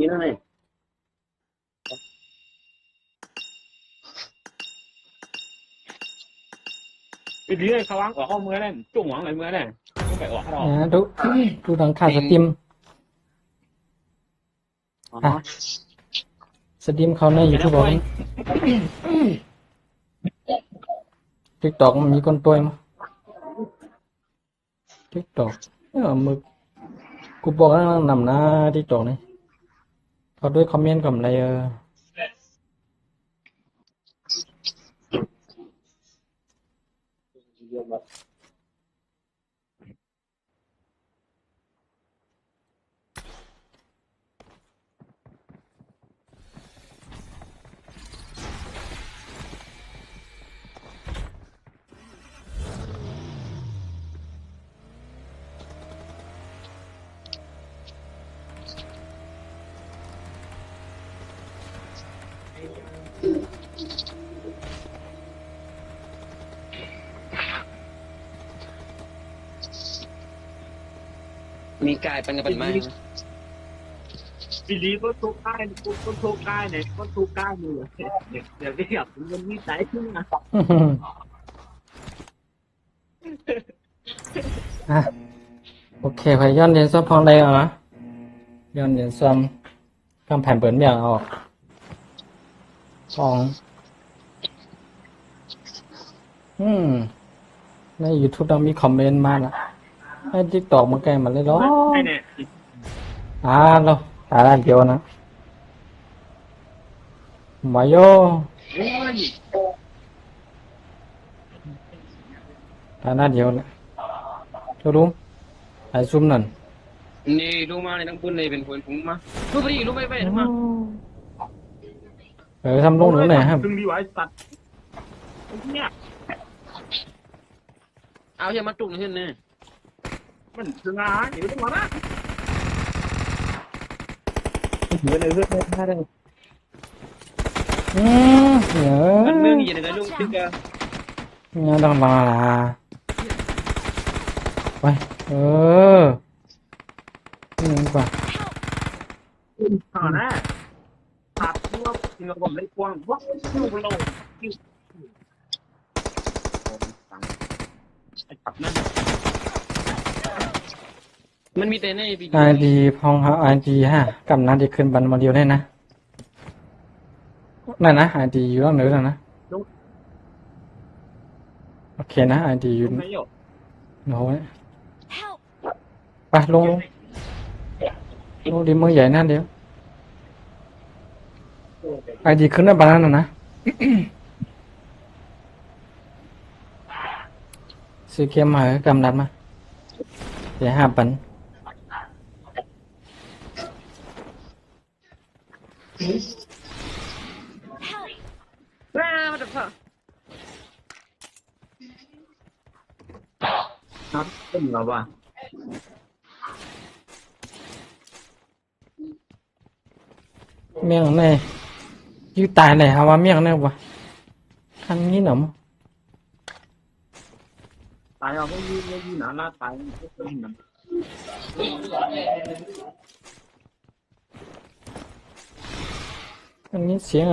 nữa này cái gì này sao ăn ở không mới này trùng ăn lại mới này không phải ở đâu ดูหลังคาสตรีมสตรีมเขาใน YouTube บอกTikTok มันมีคนตัวมั้ย TikTok มึกกูบอกแล้วนำหน้า TikTok นี่เขาด้วยคอมเมนต์กับอะไรมีกายปันกับปันไม้ cái gì có số cai có số cai này có số cai nhiều để cái gặp nhân viên tái chứ mà โอเคไปย้อนเรียนซ้อมพองได้เหรอย้อนเรียนซ้อมกำแผ่นเปิดเบี่ยงออกพองใน YouTube ต้องมีคอมเมนต์มาละให้ TikTok มาแกล้งมันเลยเหรอเราตาด้านเดียวนะมาโยตาด้านเดียวนะเจ้ารู้ไอ้ซุ่มนั่นนี่ลูกมาในทั้งปุ่นเลยเป็นคนผมมาลูกไปดิลูกไปทั้งมาทำลงหนูไหนครับ đừng đi vào sạch nha เอาเชือกมาจุกขึ้นเนี่ย mình đừng ai chịu đúng không á bữa nay rất hay đây มันเรื่องอย่างไรลูกตึกอะ เนี่ยต้องมาไปนี่กว่า thằng này thật nó còn lấy quang vắt siêu lâuมันมีแต่ในปี ไอดีพองครับไอดีฮะกำนันที่ขึ้นบันมาเดียวได้นะนั่นนะไอดีอยู่ตรงไหนแล้วนะโอเคนะไอดีอยู่โน้ยไปลงดีมือใหญ่นั่นเดียวไอดีขึ้นได้บ้านนั่นนะซื้อเกมมากำนันมาเดี๋ยว5 ปันมาจากฝั่ง nó cái gì mà bà เมี่ยงในยืดตายเลยฮะว่าเมี่ยงในวะคันนี้หนอ tại sao cái gì nó là tại cái gì nè อันนี้เสียง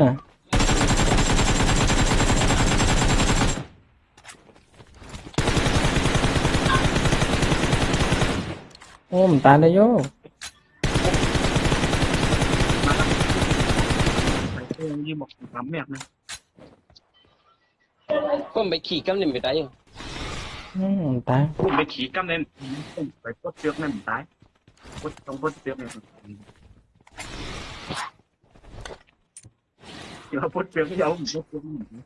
โอ้มันตายเลยโย่ như một tấm mẹt này ก็ไปขี่กำเนิดไปได้ยัง มันตาย cũng phải chỉ cắm lên phải cốt trước này mình tái cốt trong cốt trước này chỉ là cốt trước cái dấu mình cốt trước mình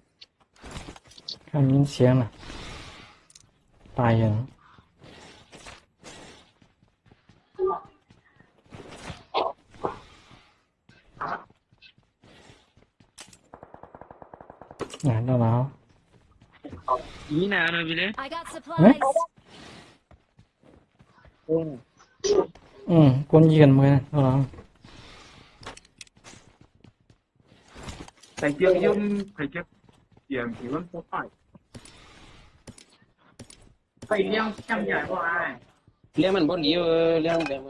คันนี้เสียงน่ะตายยังđâu nào นี่นาเลยไปเลย I got supplies. คนยิงกันมือนะđâu nào thầy chưa dùng thầy chưa tiền thì vẫn có phải thầy leo trăm giải của ai เรื่องมันบ่ดีเรื่องแบบ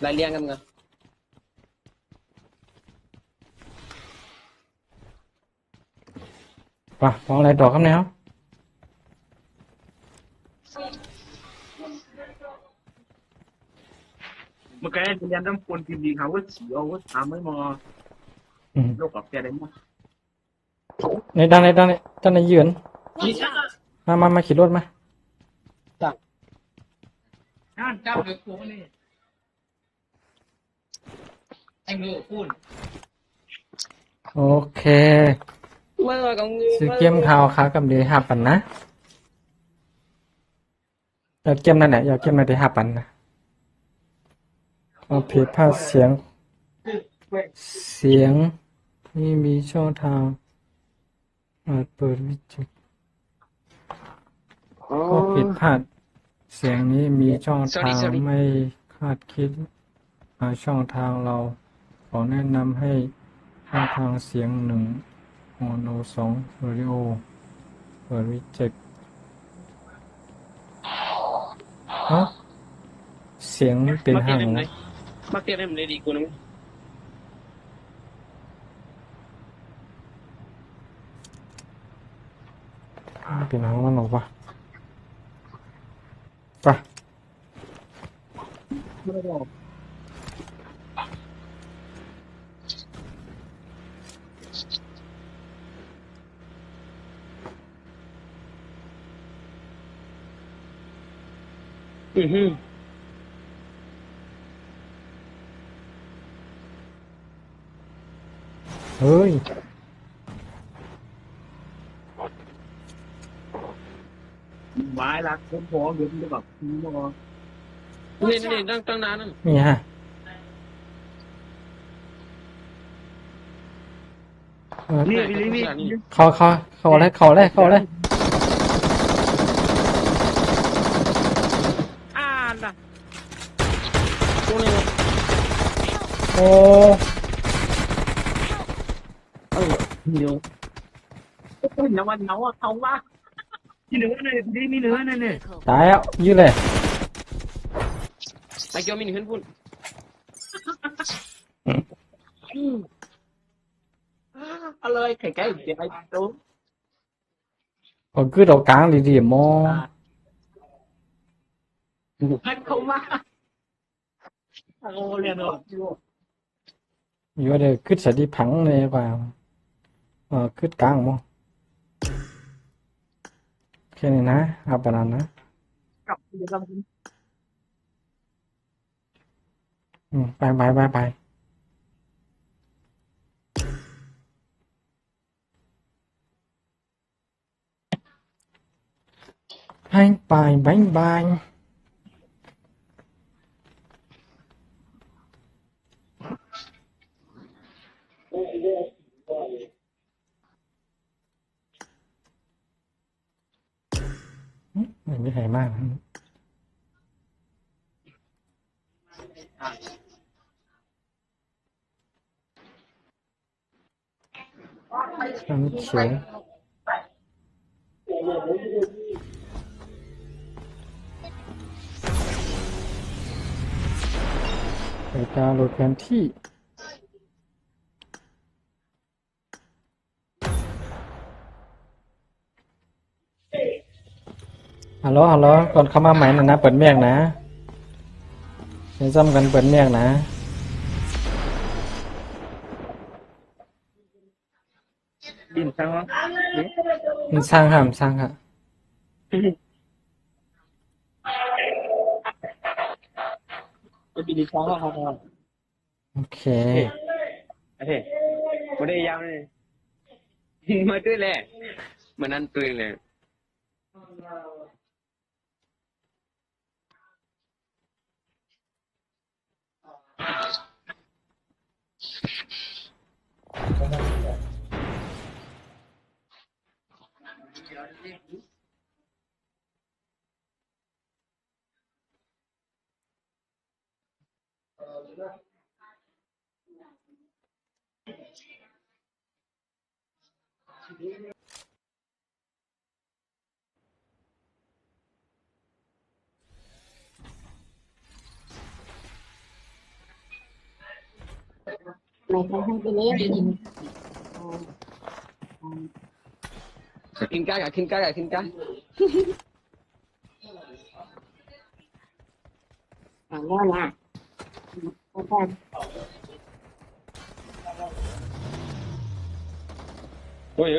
ไล่เลี้ยงกันกัน ป่ะมองอะไรดอกครับแนว เมื่อกี้เรียนน้ำปนพิมพ์ดีครับว่าฉีเอาว่าทำไม่มอ อืม โลกกับแกได้มั้ง ในด้านในยืน นี่จ้า มาขี่รถมา จ้าเจ้าเดือดโค้นี่ไอ้เงือพูด โอเค ไม่ว่ากับงู ซื้อเกมข่าวขากับเดี๋ยว5 ปันนะอยากเกมนั่นแหละอยากเกมนั่นเดี๋ยว5 ปันนะเอาผิดพลาดเสียงนี่มีช่องทางอาจเปิดวิจิตรก็ผิดพลาดเสียงนี้มีช่องทางไม่คาดคิดช่องทางเราขอแนะนำให้ช่องทางเสียง1 Mono 2 Stereo เปิดวิจิตรเสียงเป็นห่างนะ มาเก็บให้มันเลยดีกูนะ เป็นห่างมันหรอวะไป อือฮึ เฮ้ย ไม้รักผมพอเดี๋ยวมันจะแบบมอ นี่ตั้งนานนั่น นี่ฮะนี่นี่ เข้าเลย ล่ะกูนี่ โอ้ เดี๋ยวก็เห็นวันเนาะเขาว่ามีเนื้อเนี่ยดีมีเนื้อเนี่ย ตายแล้วยืดเลย ไอ้เกี่ยวมินขึ้นพุ่น เอาเลยไข่ไก่เดี๋ยวไอ้ตู้ còn cứ đầu cáng thì điểm mò ให้เขามาโอ้เรียนออก vô đây cứ sẽ đi phẳng này vào cứ cáng mò cái này ná apa nana กลับเดี๋ยวเรา ไป anh bài bánh bài mình biết hay mang Ăn xuống người ta lộtแผนที่ ฮัลโหลก่อนเข้ามาใหม่นะเปิดเมียงนะให้ซ้ำกันเปิดเมียงนะ ดินซังวะ มันสร้างค่ะมันสร้างค่ะ จะปีดินซังวะครับ โอเค โอเคกูได้ยาวเลยมาตื้อแหละมันนั่นตื้อเลย ไม่ใช่ให้ไปเล่น กินกากกินกากกินกา แล้วนะก็ได้ โอ้ย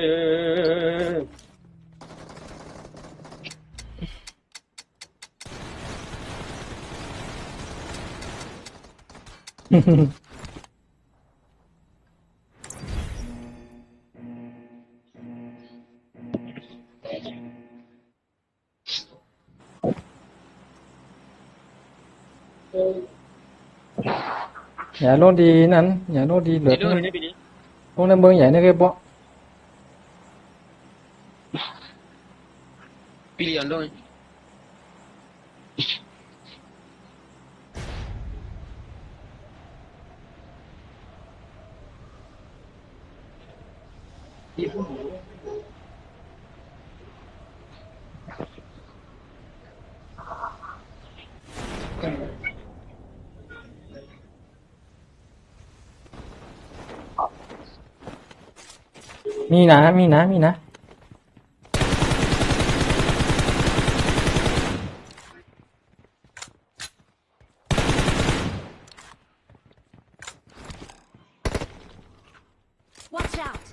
อย่าโลดดีนั้นอย่าโลดดีเหลือ จะดูในปีนี้ พวกนั้นเมืองใหญ่นี่ก็บ่ ปีเดียวด้วย มีนะมีนะมีนะ Watch out!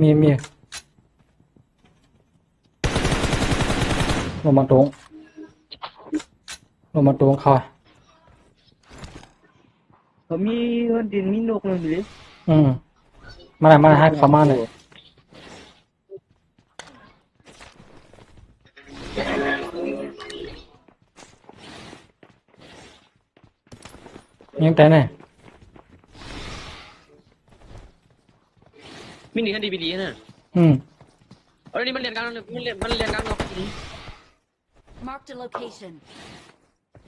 มีลงมาตรงเขา เขามีดินมีนกเลย อืมมาให้เขามาเลยยังแต่เนี่ย มินิกันดีปีดีนะ อืม เอ้ยนี่มันเรียนกันมันเรียนกันเนาะ Marked a location.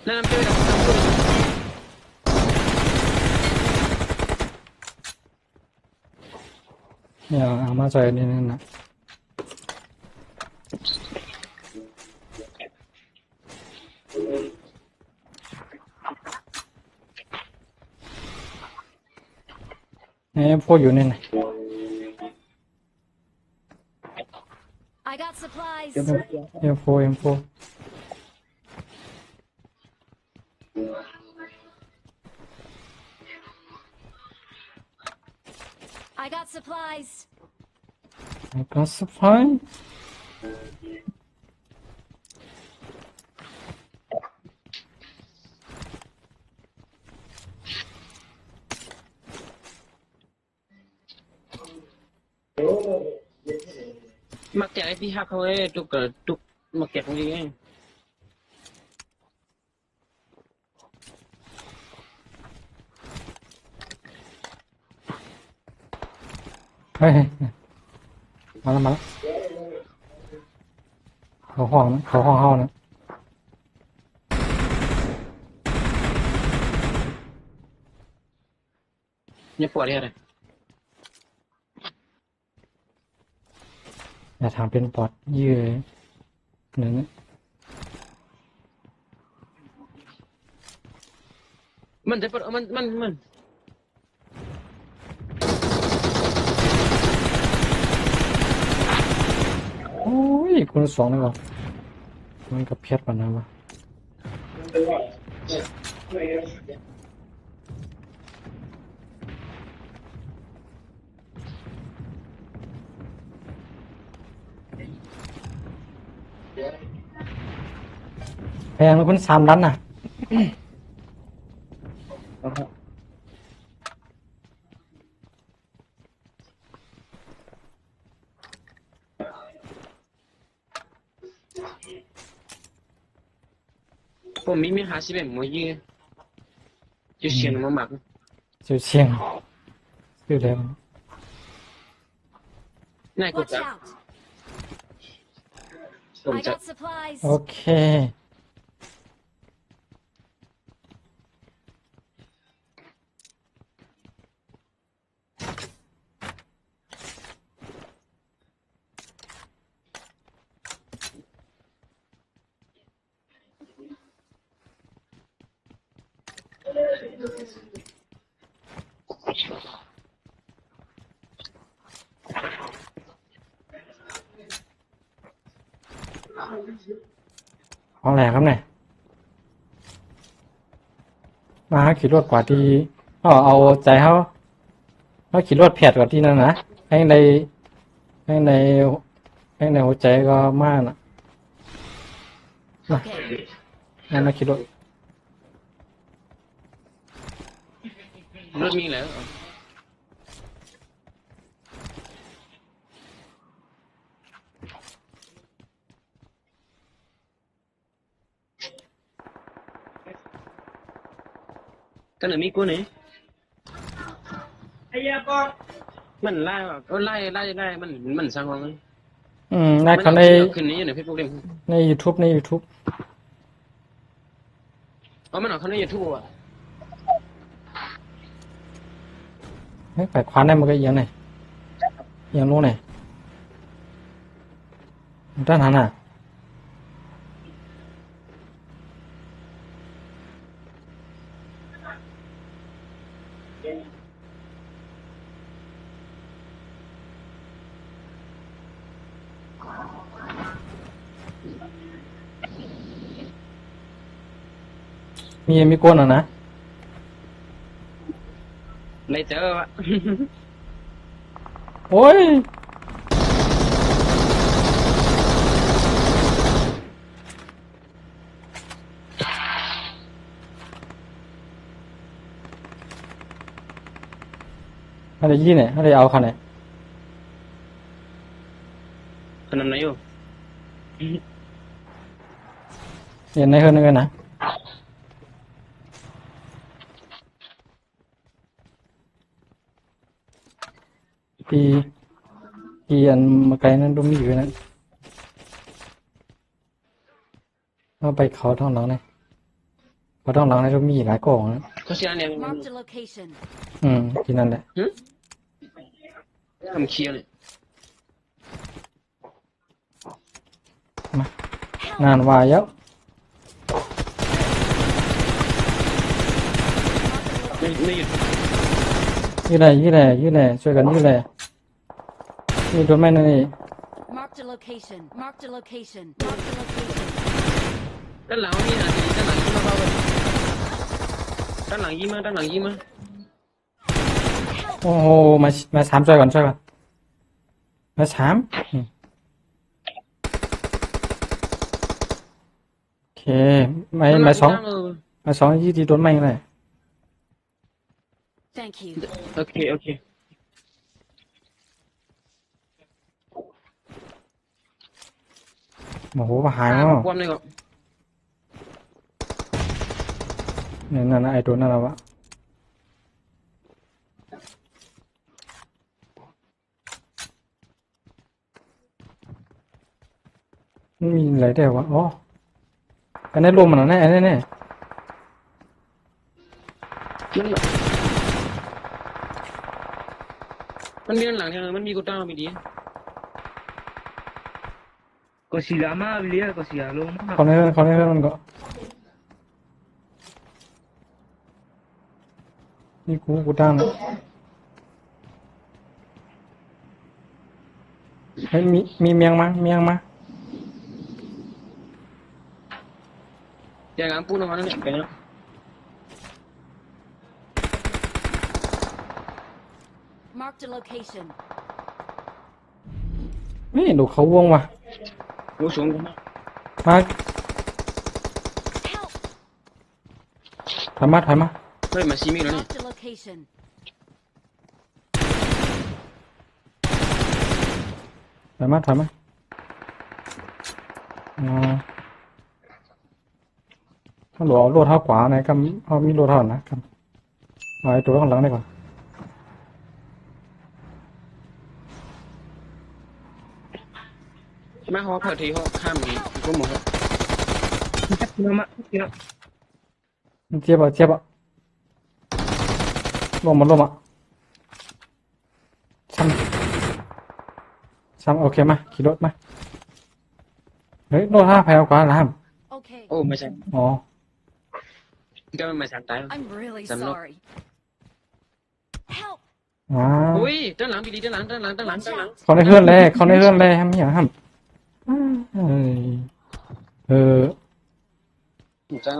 นั่นน้ำเชื่อกับ เนี่ยเอามาใส่นี่นั่นนะพวกอยู่นี่นะ I got supplies. M4 I got supplies. I got supply มักแจกไอ้ที่ฮักเขาเอ้ตุกมักแจกของจริงเอง เฮ้ยมาแล้วเขาห้องเฮานะ เนี่ยปวดเลยอะไร อย่าทำเป็นปอดยื้อหนึ่ง มันจะเปิดมัน โอ้ยคนสองเลยวะมันกับเพียรปันนะวะแพงมันคน3 ล้านน่ะ ผมมีหาสิบเอ็ดมวยยืดจะเชียนมาหมัก เสียวเชียงชื่อแล้ว น่ากด Watch จับ out! ผม I จะ got supplies. โอเค ของแหลกครับเนี่ยมาหาขี่รถกว่าที่เอาใจเขาขี่รถแผดกว่าที่นั่นนะให้ในให้ในให้ในหัวใจก็มากนะ Okay. นั่นนะขี่รถ รถมีแล้วกันหนึ่งมีกูไหนไอ้ยาก็มันไล่ว่ะไล่มันสร้างความ นั่นเขาใน คืนนี้อยู่ในเฟซบุ๊กเล่ม ใน YouTube ใน YouTube มันออกเขาในยูทูบอ่ะ เฮ้ยแปดคว้านได้มันก็เอียงไหนเอียงรู้ไหนด้านหันอ่ะมีก้นอ่ะนะ เลยเจอวะ โอ้ยอะไรยี่เนี่ยอะไรเอาคันไหน ขนาดไหนอยู่ เรียนในเฮือนนึงนะปีอันมาไกลนั้นดูมีอยู่นั้นเอาไปเขาท้องหลังเลยเขาท้องหลังเลยดูมีหลายกล่องนะ เขาเสียเนี่ย Marked a location. กินนั่นแหละ ทำเคียวเนี่ย งานวายเยอะ ไม่หยุด ยี่ไหนช่วยกันยี่ไหนมีโดนแม่นนี่ Marked a location. Marked a location. Marked a location. ด้านหลังนี่นะด้านหลังยิ้มมาเบาเลยด้านหลังยิ้มมา โอ้โหมาสามช่วยก่อนมาสามโอเคมาสองยี่ที่โดนแม่งเลย Thank you. โอเคโอ้โหหายมั้ง ความเลยก็ เนี่ยนั่นไอ้ตัวนั่นแล้ววะมันมีอะไรได้วะอ๋ออันนี้รวมมันแล้วแน่แน่ มันมีด้านหลังเนี่ยมันมีกูต้ามีดี Così amabile, così a Roma. เขาในเรื่องมันก็นี่กูตั้งเฮ้ยมีเมียงมา อย่างงั้นปูนออกมาเนี่ยเป็นยัง Marked a location. นี่ดูเขาวงว่ะ กูสูงกัน มา Help! ถอยมา เฮ้ยมาซีมีแล้วนี่ Marked a location. ถอยมาถ้าหลวโลดเท้าขวาไหนก็เอามีโลดเท่านะครับเอาไอ้ตัวข้างหลังได้ก่อน แม่เขาเผาทีเขาข้ามกูหมดแล้ว Nama, kira. เจี๊ยบลงมาซ้ำโอเคมาขี่รถมาเฮ้ยโลดท่าแพวกว่าล่ะ Okay. โอ้ไม่ใช่ อ๋อ ก็มันมาสามตาย I'm really Sam Lock. sorry. Help! ว้าว อุ้ยด้านหลังดีด้านหลัง Watch out! เขาในเฮือนแร่ห้ามอย่างห้ามเอ้ย ถูกจัง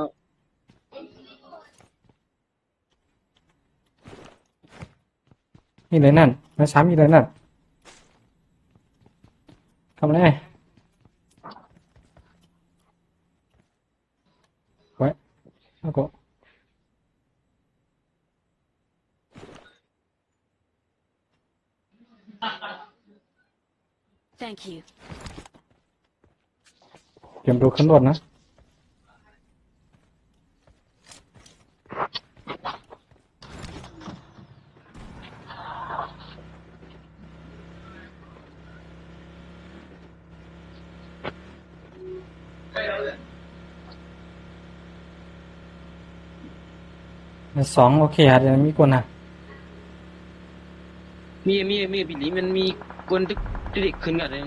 นี่เลยนั่นมาซ้ำอีกเลยนั่นทำอะไรไว้แล้วก็ Thank you. เตรียมตัวขึ้นรถนะสองโอเคอาจจะมีคนนะ มีบิลลี่มันมีคนที่เด็กขึ้นกันเลย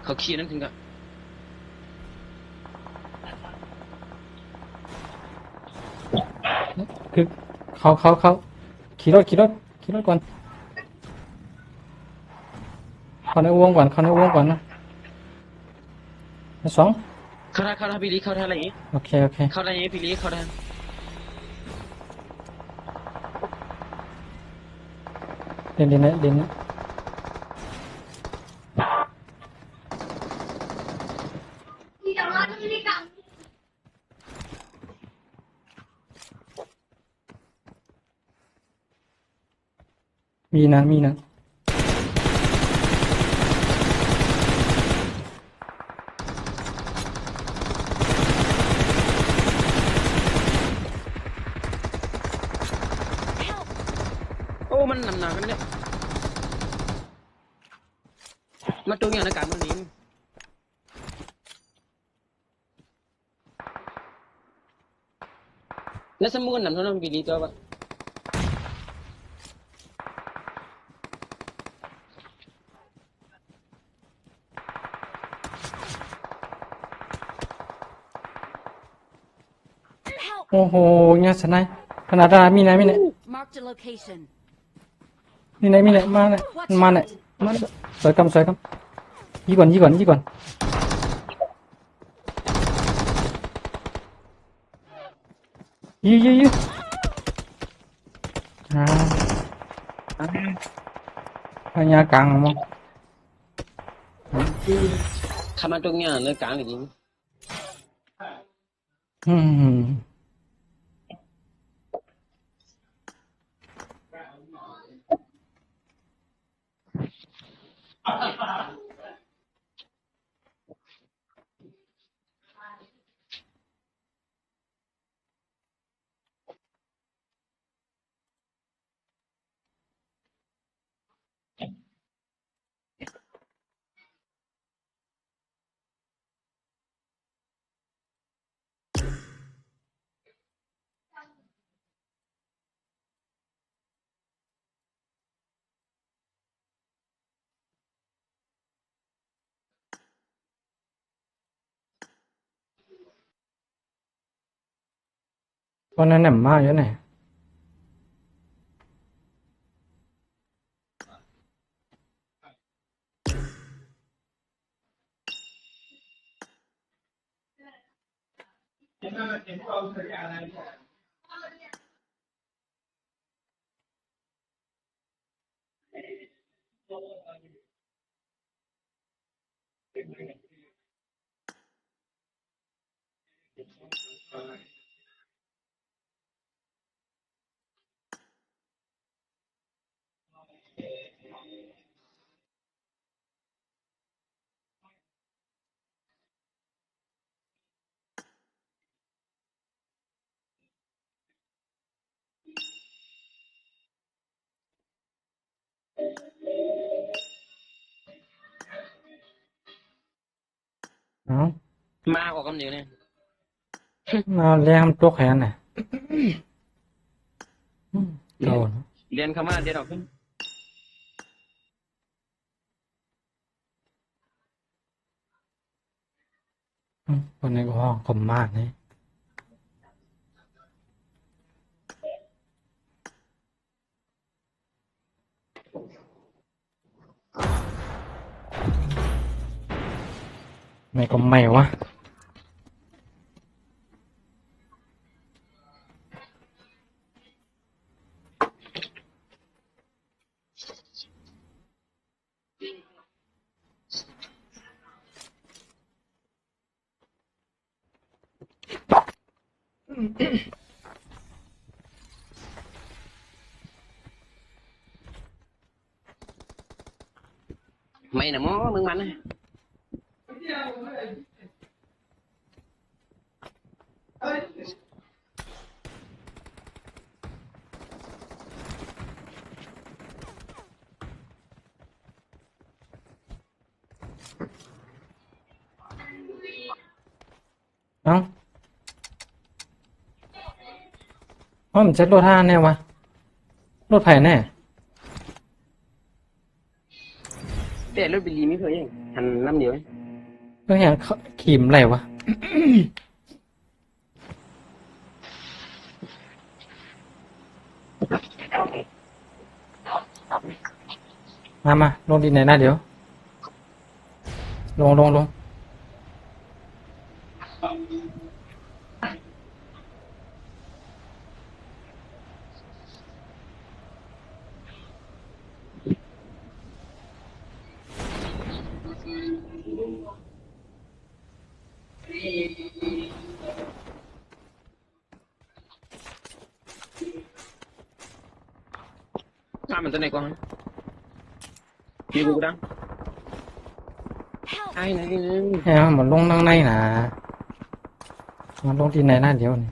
เขาขี่นั่นขึ้นกัน คือเขาขี่รถก่อนเข้าในวงก่อนนะสอง เข้าได้บิลลี่เข้าได้อะไรอย่างงี้ โอเคเข้าได้ยังบิลลี่เข้าได้ เดินนะมีนะโอ้มันหนากันเนี่ยมาตรงอย่างนักการเมืองนี้แล้วสมมุตินำเท่านั้นบิลลี่ตัวปะโอ้โหเนี่ยสนายขนาดนั้นมีไหน Marked a location. มีไหนมาไหน Watch มาไหน out. มาสวยกำยี่ก่อนยี่ก่อนอ่าพญากลางมั้ง ทำมาตรงอย่างนักการอย่างนี้ อืมวันนั้นแหนมมากเยอะไหนเอ้า มาออกกำเนิดเนี่ย มาเลี้ยงตัวแขนน่ะโดน เรียนคำว่าเรียนออกขึ้น คนในห้องคมมากนี่ไม่ก็ไม่วะ ไม่นะมอมึงมันนะ เอ้าว่ามันจะรถท่าแน่วะรถไผ่แน่ แต่รถบิลลี่ไม่เคยยังหันน้ำเดียว เรื่องอย่างขีมอะไรวะ มาลงดินไหนนะเดี๋ยว ลง ถ้ามันตัวไหนก่อนพี่กูดัง Help! ไอ้ไหนนึง เนี่ยมันลงนั่งในนะมันลงดินไหนนะเดี๋ยวนี่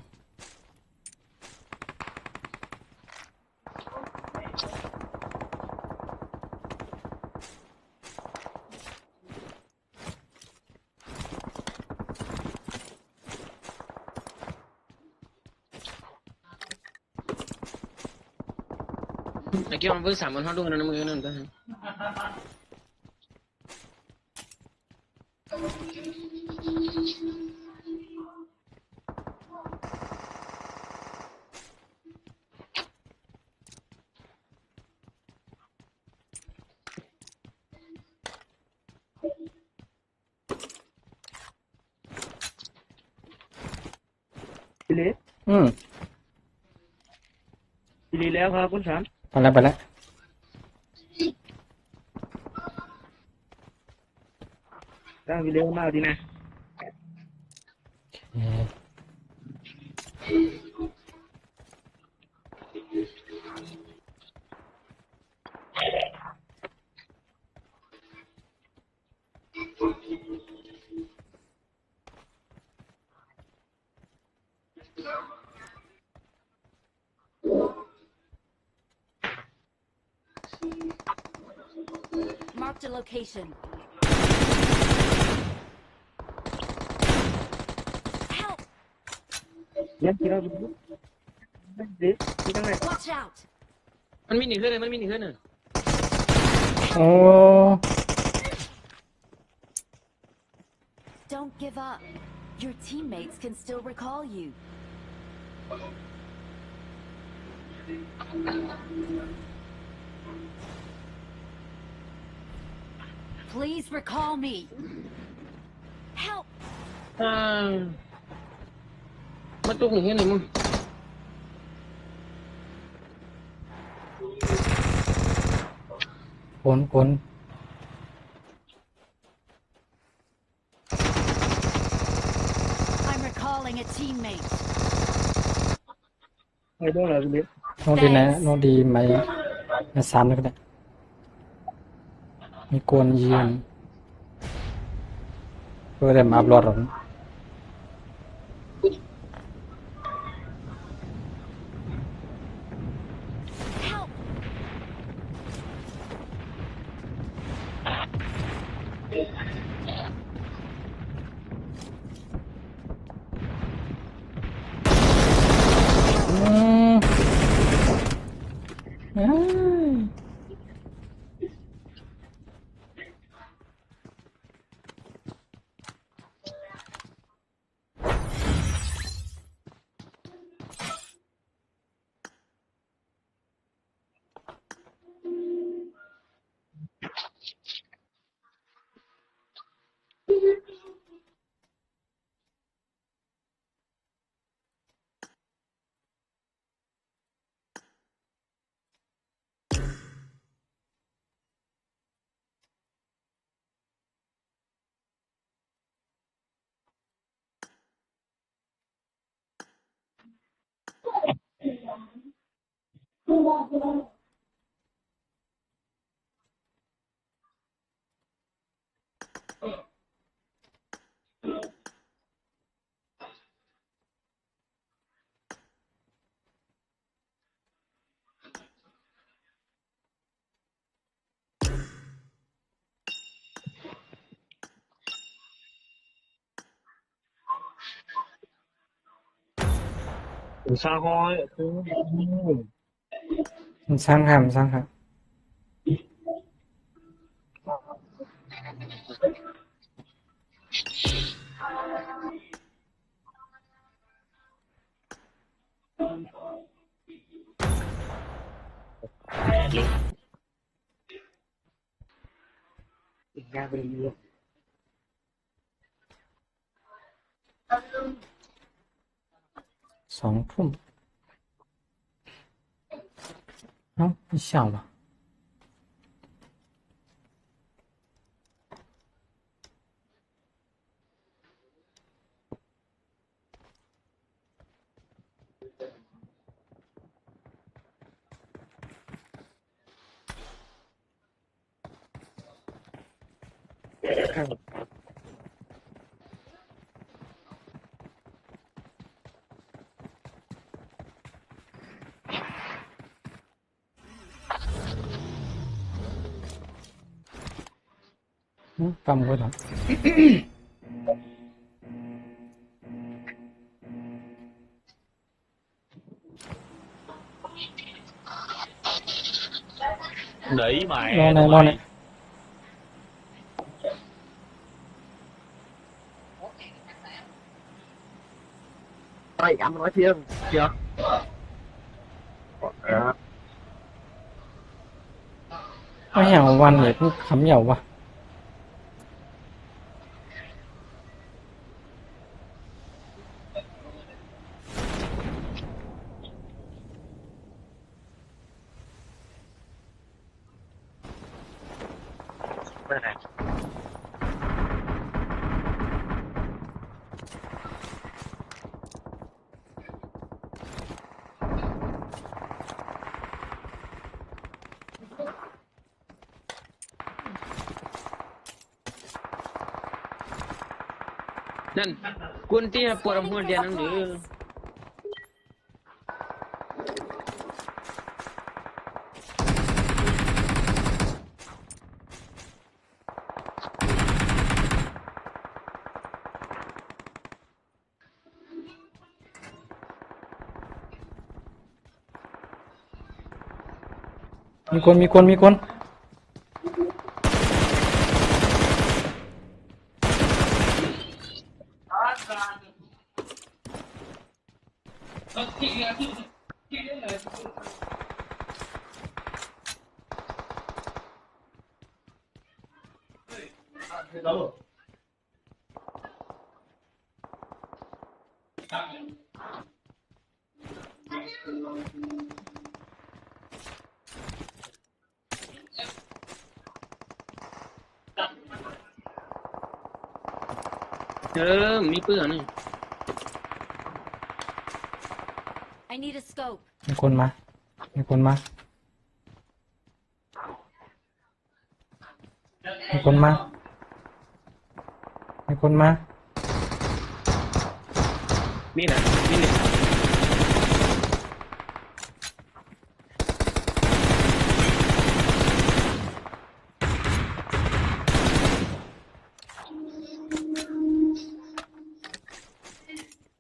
ไอ้เกี่ยวมันเพิ่ง3 วันเขาดูนะมึงนั่นตัว บิลลี่ อืม บิลลี่แล้วครับคุณสาม ไปแล้ว ตั้งบิลลี่มาเอาดีนะ เอ่อ Marked a location. Help! เลี้ยงที่เราบิลลี่บิลลี่ที่ตั้งไหน Watch out! มันมีหนีขึ้นเลยมันมีหนีขึ้นเลย โอ้ Don't give up. Your teammates can still recall you. Please recall me. Help! มาตุกหนีขึ้นเลยมึง คน I'm recalling a teammate. ไอ้โดนเหรอบิลลี่ ลงดินไหนลงดีไหมซ้ำแล้วก็ได้มีกวนยืนเพื่อได้มาอัพโหลดหรอ Help! อืมเอ้ย อุตสาหอยคือ มันสร้างหำสร้างหำอีกอย่างเป็นเรื่อง 2 ทุ่มเอ้าไม่笑了ปั๊มไว้หน่อย nỉ mày รอไหนรอไหน ơi anh nói chưa chưa ไม่อยากวันเลยพูดคำเหยาววะ bên này นั่นกุนที่ปวดหัวเดียนนั่นหรือ มีคนมีคนมีคนมีปืนนี่ I need a scope. มีคนมามีคนมามีคนมามีคนมา มีนะมีนี่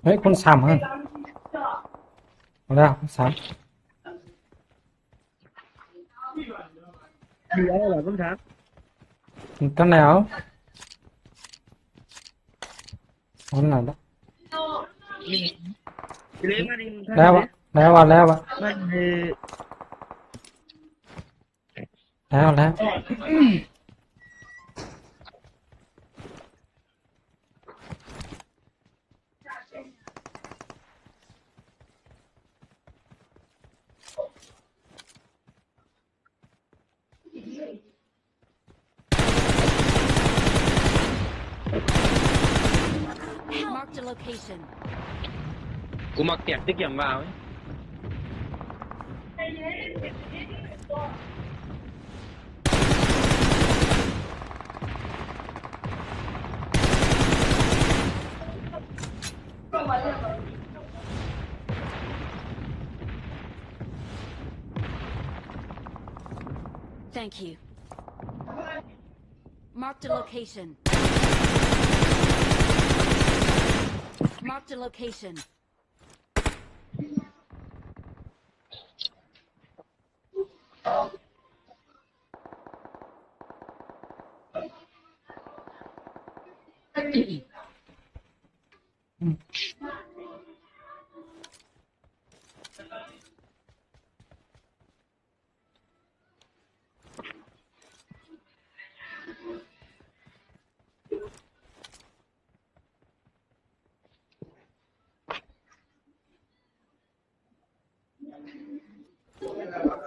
เฮ้ยคนสามคนเอาแล้วคนสาม đi ở đây là cũng thắng ตั้งไหนเอาคนไหนแล้ว lên mà đi แล้วอะแล้วอะแล้วอะ bên thì แล้วแล้ว Marked a location. กูมักเตียกตึกอย่างว่าเว้ย Thank you. Marked a location. Marked a location.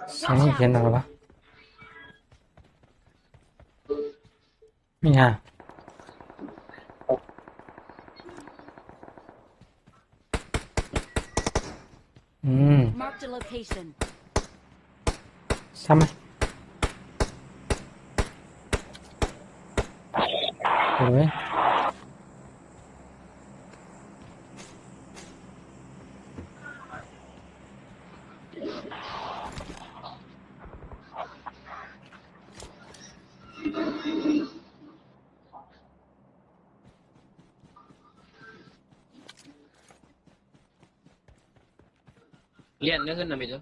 Sáng Watch hiện out! nào đó mình à Marked a location. sao mày rồi Liên nó hơn là mình rồi.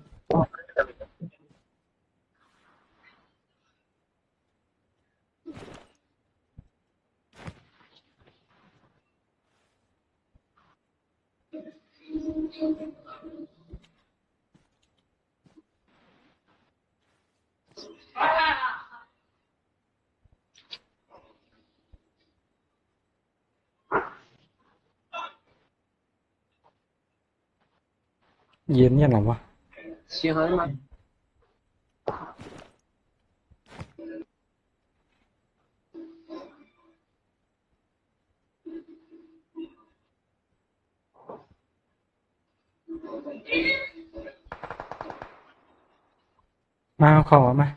Diễn như nào wะ Xuyên hơi mà.มาเอาของมา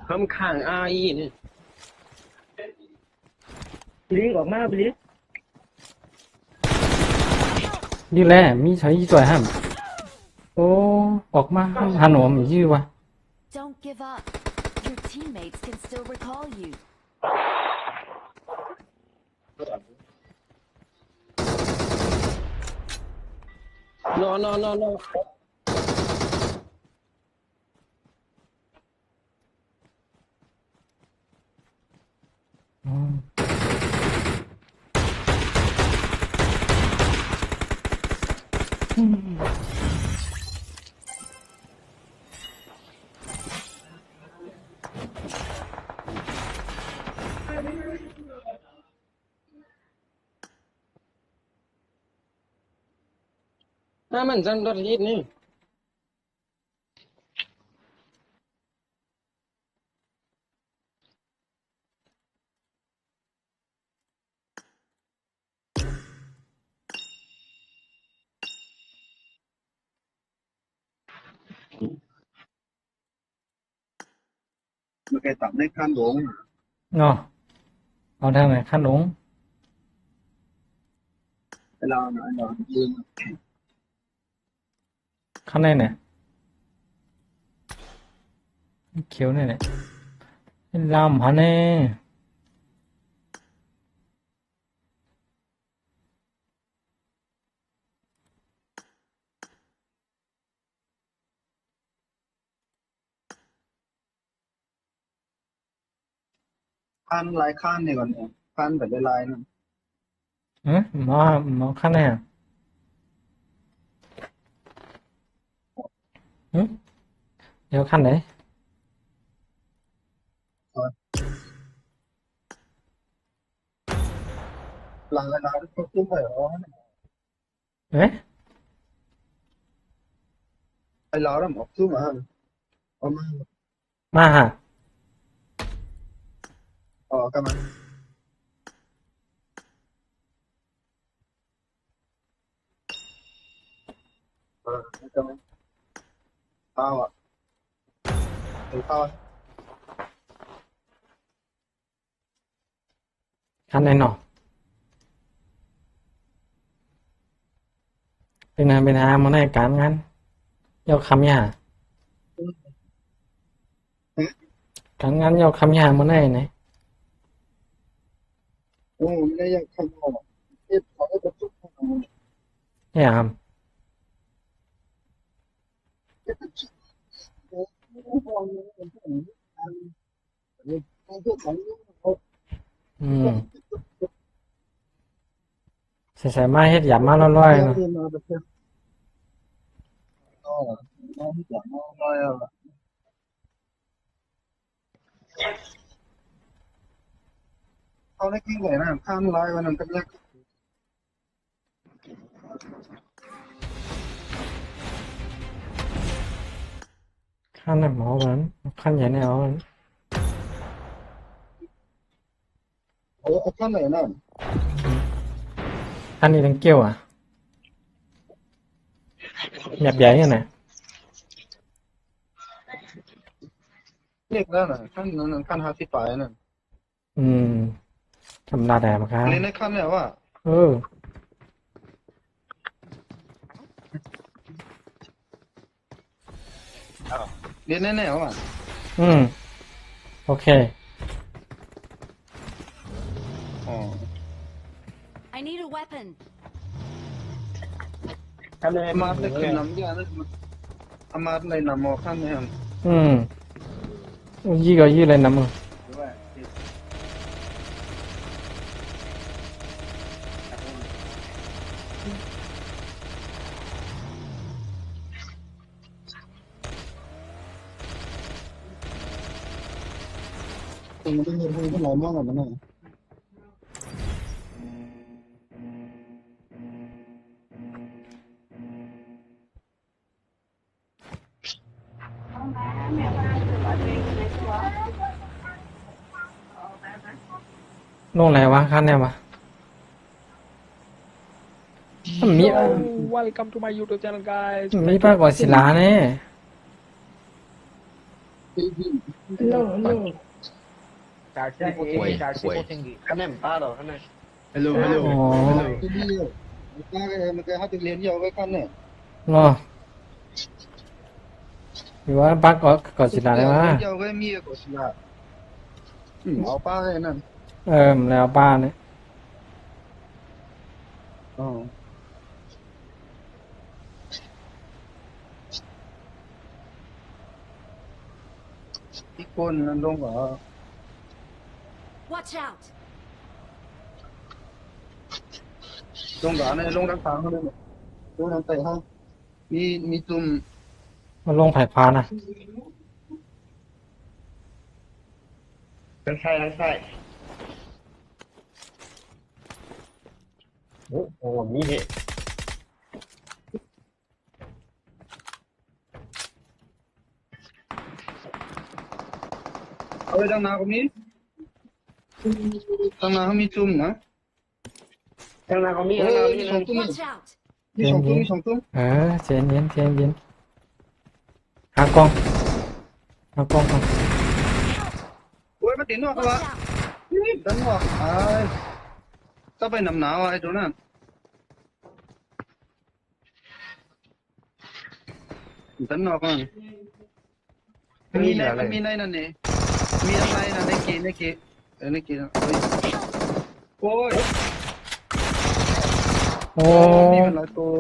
Hâm khang AI nữa. ลิงออกมาไปลิ นี่แหละมีใช้สวยห้ามโอ้ออกมาหันหัวมันยื้อวะ Don't give up. Your teammates can still recall you. No. À, mình dân đột lít nè. mà cái tập này khăn đúng เนาะเอาทางไหนขนม cái lo nó dương ข้างในเนี่ยเขียวเนี่ยเนี่ยลามหันแน่ khăn lái khăn này còn khăn phải lên lái nữa เอ๊ะหมอข้างในอ่ะเดี๋ยวขั้นไหน là cái đó không phải đó เอ๊ะ cái đó là một thứ mà hôm มาหา cái mà จะไม่ข้าวอ่ะเป็นข้าว คันไหนหนอเป็นหามาในการงานยาวคำยาการงานยาวคำยามาในไหน โอ้ไม่ได้ยังข้าวเอ็ดขอให้ประจุข้าว เนี่ยครับ เอ็ดประจุโอ้โหเป็นผู้หญิงเป็นผู้ของเขา ใส่มาเฮ็ดหยาบมาร้อยๆเนาะ เรียนมาประเทศก็น้องที่จะน้องน้อยอ่ะเขาได้กินเลยนะข้ามร้อยวันนั้นก็เลิก ขั้นไหนหมอมันขั้นใหญ่แน่เอามัน โอ้ข้ามไหนนั่น ขั้นนี้ทั้งเกี้ยวอ่ะหยาบใหญ่ยังไง เรียกแล้วนะขั้นนั้นขั้น50 ปลายนั่น ธรรมดาแต่มาครับ เรียนในขั้นเนี่ยว่า เเรียนแน่ๆว่า โอเค อ๋อ I need a weapon. ทำยังไง มาได้คืนน้ำยาได้มาในน้ำหมอขั้นเนี่ย ยี่ก็ยี่เลยนะมึง มันได้เงินให้ก็หลายมากกว่านั้น ลงไหนวะขั้นไหนวะมันมี Welcome to my YouTube channel guys มีป้ากว่าศิลาเนี่ย คะแนนป้าหรอคะแนน Hello อ๋อ ที่นี่ป้าก็มันก็ให้ถึงเรียนเยอะไว้กันเนี่ย เนาะหรือว่าป้าก่อนศิลาได้วะ เยอะไว้มีก็สิละเอาป้าให้นั่น มันแล้วป้าเนี่ย อ๋ออีกคนนั่นลงเหรอ Watch out. ลงเหรอเนี่ยลงทางทางเขาเลยลงทางใต้ห้องมีจุ่ม มันลงไผ่พานะ ทางซ้ายทางซ้ายโอ้โหมีเหตุ เอาไว้ทางหน้าก็มีทางหน้าเขามีจุ่มนะ ทางหน้าเขามีทางหน้ามี สองจุ่ม Watch out. มีสองจุ่มมีสองจุ่ม เจนเย็นเจนเย็นหากล้องก่อน โอ้ยมาติดนอกแล้ว Watch out. ดันวะไอ้ก็ไปน้ำหนาวไอ้ตัวนั้นดันนอกมันมีในนั่นนี่มีอะไรนะในเกในเกโอ้ย โอ้ มีมันหลายตัว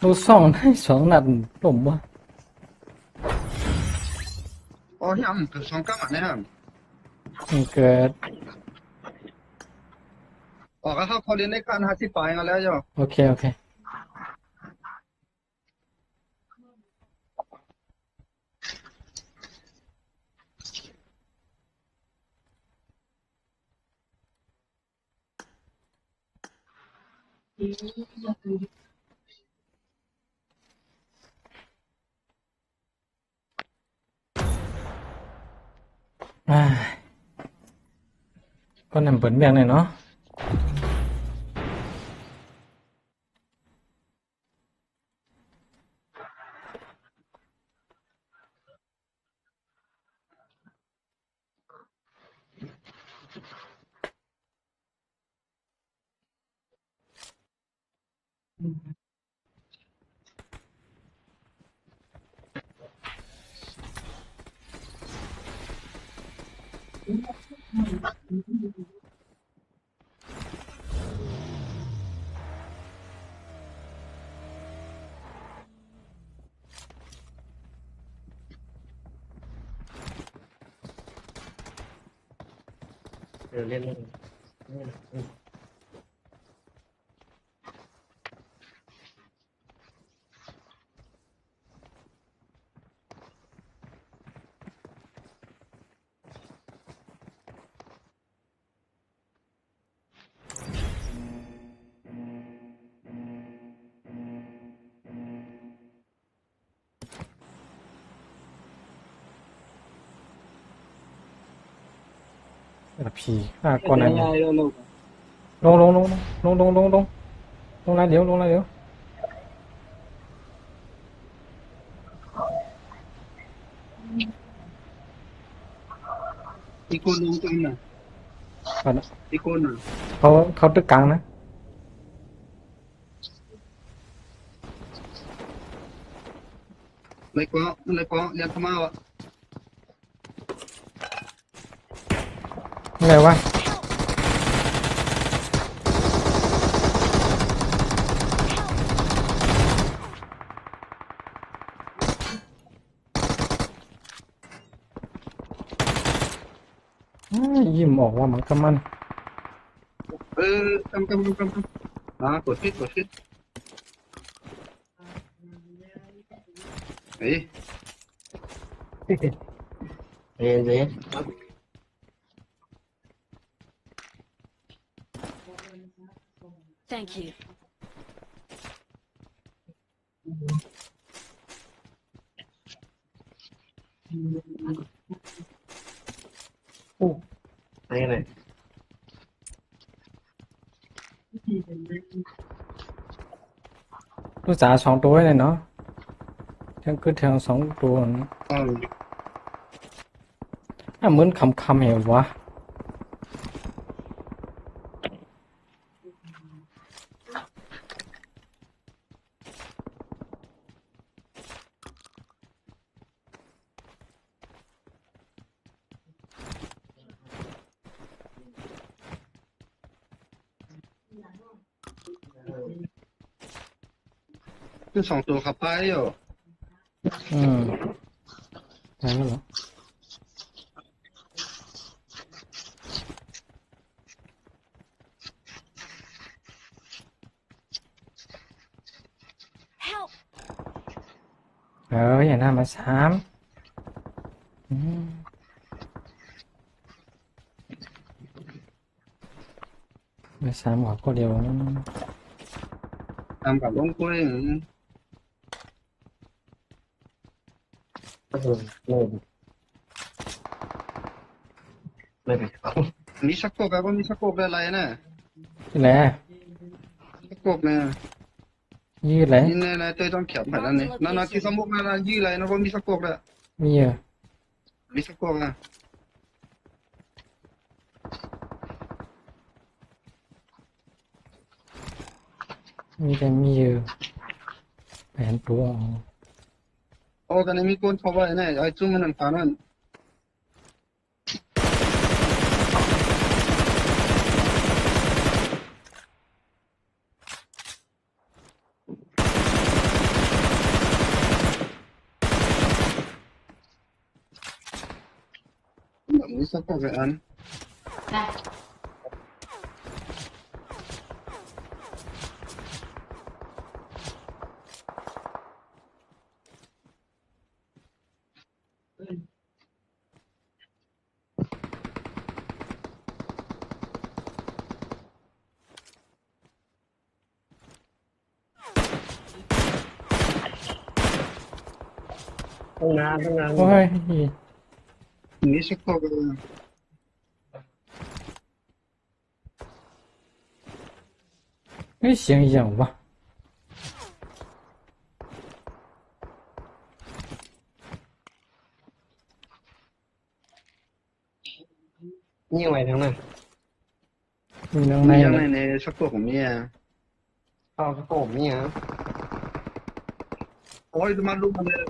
ดูส่องให้สองนัดหล่มวะ อ๋อที่อ่ำเกือบ2 กัมอ่ะเนี่ย มันเกิด อ๋อก็เขาเรียนในการ50 ปลายกันแล้วจ้ะ โอเคก็นำเปิดเบียงเลยเนาะ เล่น ผีฆ่าก่อนไหน Đây đâu đâu. ลงไรเดี๋ยวลงไรเดี๋ยว Icon nung tung na. ก่อนนะ Icon na. เขาตึกกลางนะ Lai ko, yan tamawa. อะไรวะยิ้มออกว่ามันก็มัน Kam. Ah, kosit. Eh, เย็นเย็น Thank you. ไหนไหน ลูกสาวสองตัวเลยเนาะทั้งคือแทงสองตัวนะ เหมือนคำเหววะคือสองตัวขับไปอยู่ ใช่แล้วเหรอ Help! อย่าหน้ามาซ้ำมาซ้ำก็เดียว ตามกับลงกล้วย ไม่เป็น มีสักกบแบบว่ามีสักกบอะไรนะ นี่แหละ สักกบเนี่ย ยืดเลย นี่ในตัวต้องเขียนแบบนั้นนี่นั่นที่สมบูรณ์มายี่ไรนะว่ามีสักกบแล้ว มีเยอะ มีสักกบนะ มีแต่มีเยอะแผนตัว โอ้กันมีคนเข้าไปเนี่ยไอ้จุ่มมันนั่นขานั่นมีสักกบแบบนั้น ตั้งนาน โอ้ย มีสักกบ ไม่เสียงอย่างวะ ยิ่งไวทั้งนั้น มีน้อง มี ใน อะไร เลย ในสักกบของมีอ่ะ เอาผมเนี่ย โอ้ยมาลุกมาเลย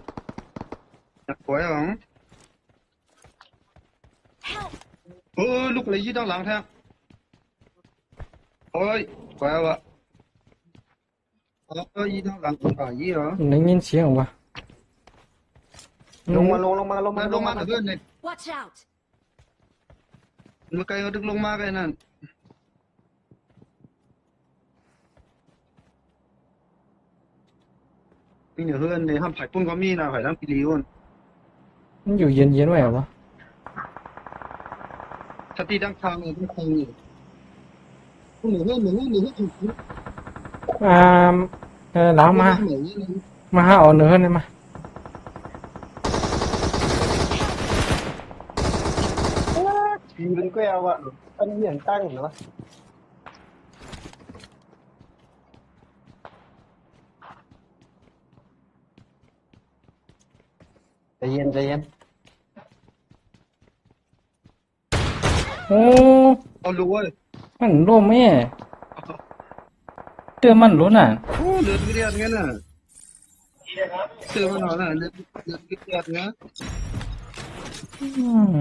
โอ้ยหรอ Help! เออลูกเลยยี่ด้านหลังแท้โอ้ยแกวะเออยี่ด้านหลังอ่ะยี่เหรอ ได้ยินเสียงวะ ลงมาลงมา ลงมาเพื่อนเนี่ย Watch out! มันไกลก็ดึกลงมาไกลนั่นนี่เนี่ยเพื่อนเนี่ยห้ามไผ่ปุ้นก็มีนะไผ่ทั้งปีรีวัน มันอยู่เย็นไว้เหรอวะ สติดังทางเนี่ยต้องคงอยู่หนึ่งถูก อ่าหลังมาหาเอาเนื้อเนี่ยมา ทีเป็นแก้วอ่ะเป็นเหยียนตั้งเหรอใจเย็น โอ้ เอารู้เว้ย มันร่มแม่เตือนมันรู้น่ะ โอ้เลือดเลือดงั้นน่ะเชื่อมันหน่อยนะเลือดเลือดนะ อืม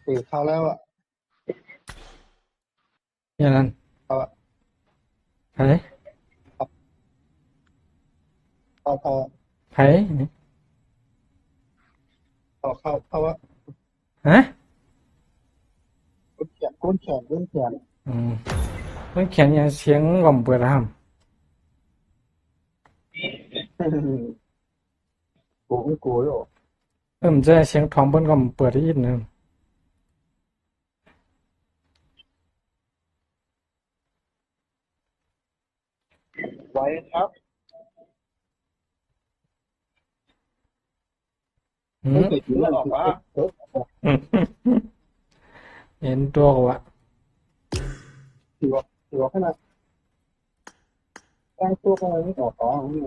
ตีเข้าแล้วอ่ะ อย่างนั้น เข้าอ่ะ ไผ่ เข้า ไผ่ เข้าอ่ะ ฮะ ก้นแขน อืมมันเขียนอย่างเสียงก่อมเปิดห้าม กูอยู่ มันจะเสียงทองเปิ้นก่อมเปิดได้ยินนึง ไว้ครับ อื ไม่ ม เคยถือออกว่า เห็นตัวกว่า ถือขนาดตั้งตัวกันไม่ต่อต่อนี่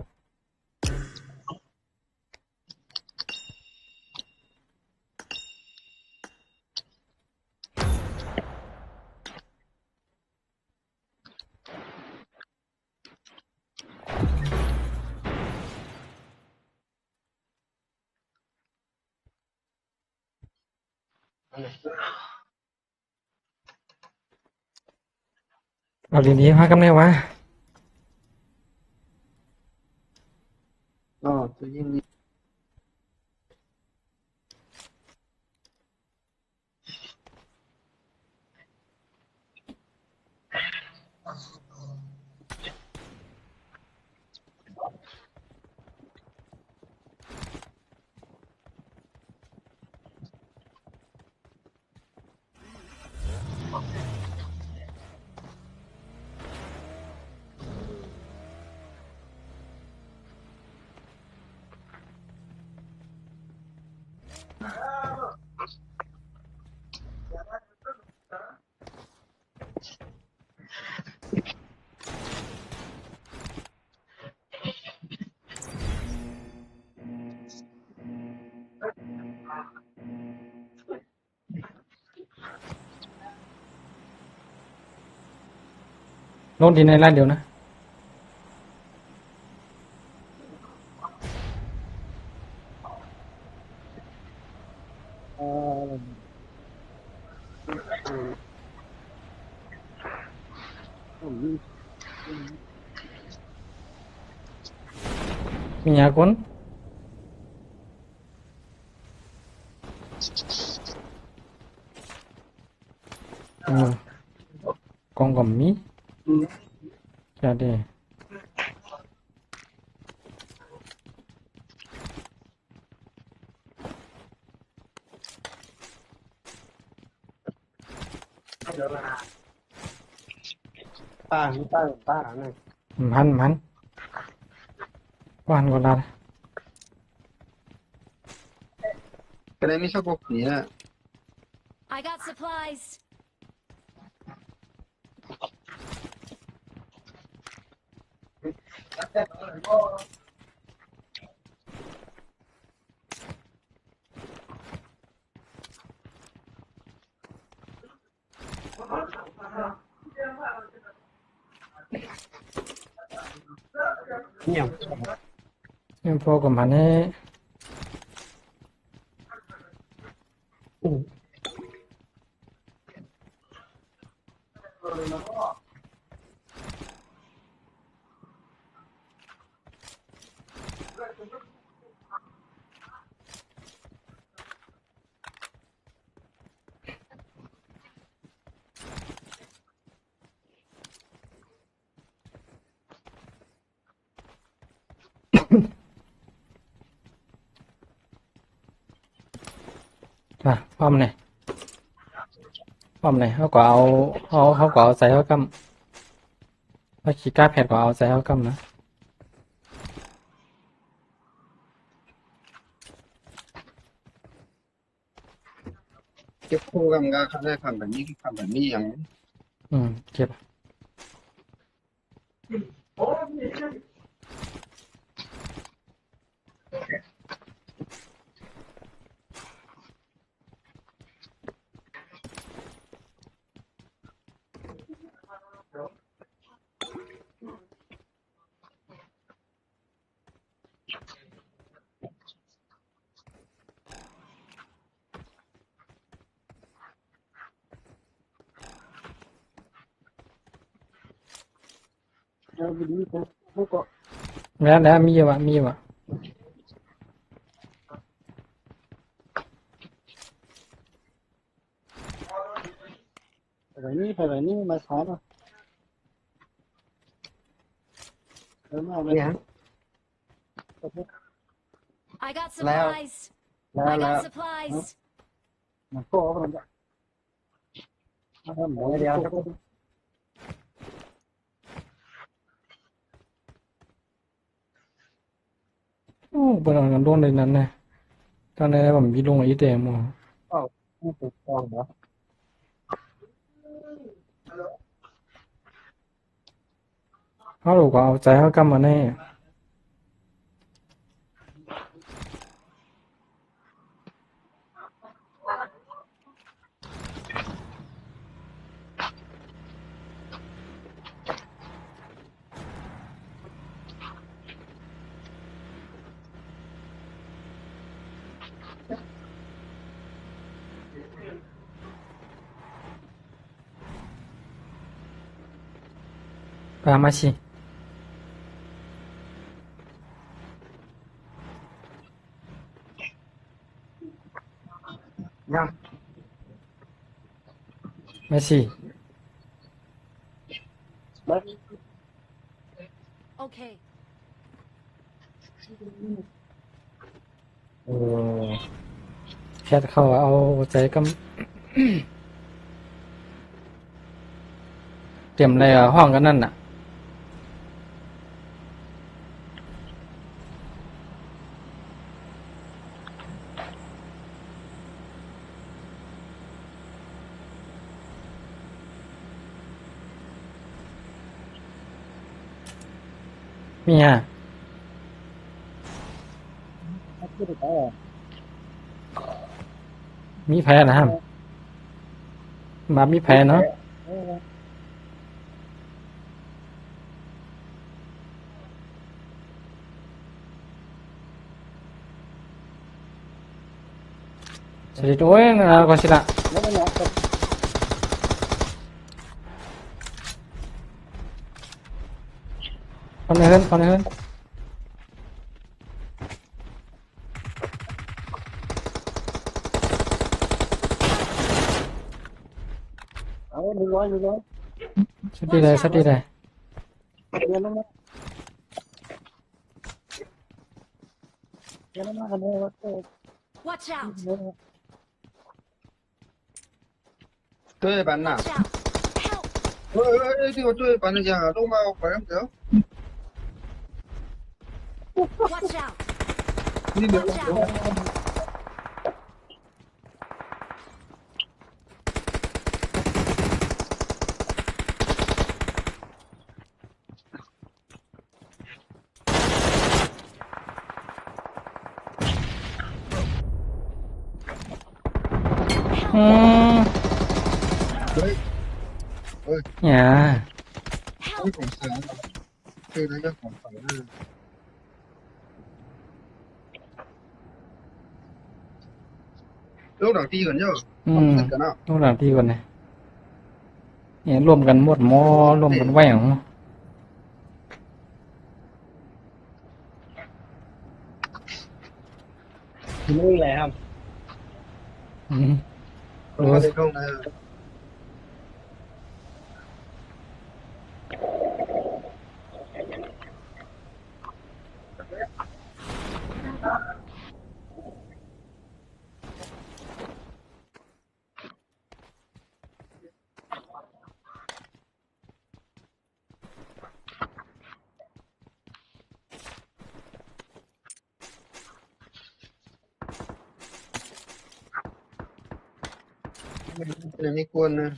เอาดีๆมากันแน่วะ อ๋อจะยิง ลงที่ในร้านเดียวนะ มียาคนกองกับมีแค่เดียว ป้าเนี่ย มัน วันก็ลา ก็ได้ไม่ชอบพวกนี้อ่ะ I got supplies. เนี่ย ยังพอกับมันนี่ป้อมเนี่ยป้อมเนี่ยเขาก็เขาก็เอาใส่เขากำถ้าขีก้าแผ่นก็เอาใส่เขากำนะ เก็บคู่กันก็ทำได้ทำแบบนี้อย่าง เก็บแล้วมีอยู่วะ ไปนี่มาขอมามาเลย เนี่ย I got supplies. แล้ว I แล้ว got supplies. มาโก้กันจ้ะหมูเดียว โอ้บนเอากันลงในนั้นนะตอนนี้ผมมีลงอีเดม ไม่ถูกต้องเหรอ เขาลูกก็เอาใจเขากำมาแน่ปามาชิ ยัง มาชิ Okay. โอ้แคทเขาเอาใจกำ เตรียมอะไรห้องกันนั่นน่ะ มีอ่ะ พูดไป มีแพ้นะครับมามีแพ้เนาะสวัสดีด้วยนะก็สิละ แล้วมันเนี่ย คนในเฮือนคนในเฮือน เอามีร้อย สวัสดีเลยสวัสดีเลย เรียนแล้วนะเรียนแล้วนะกันเลยว่า Watch out. 对班呐 Watch out. Help. 这个对班的家都把我关上掉。Watch out! นี่เดี๋ยว Watch out! อืม เฮ้ย อย่า นี่ของเสือคือเรื่องของเสือลูกหนังตีกันเยอะ อืม กันเนาะ ต้องหลังที่ก่อนนะเนี่ยรวมกันหมดหมอรวมกันไหวของ นี่แหละครับ อืม รู้ในตรงนั้น ไม่ควรนะ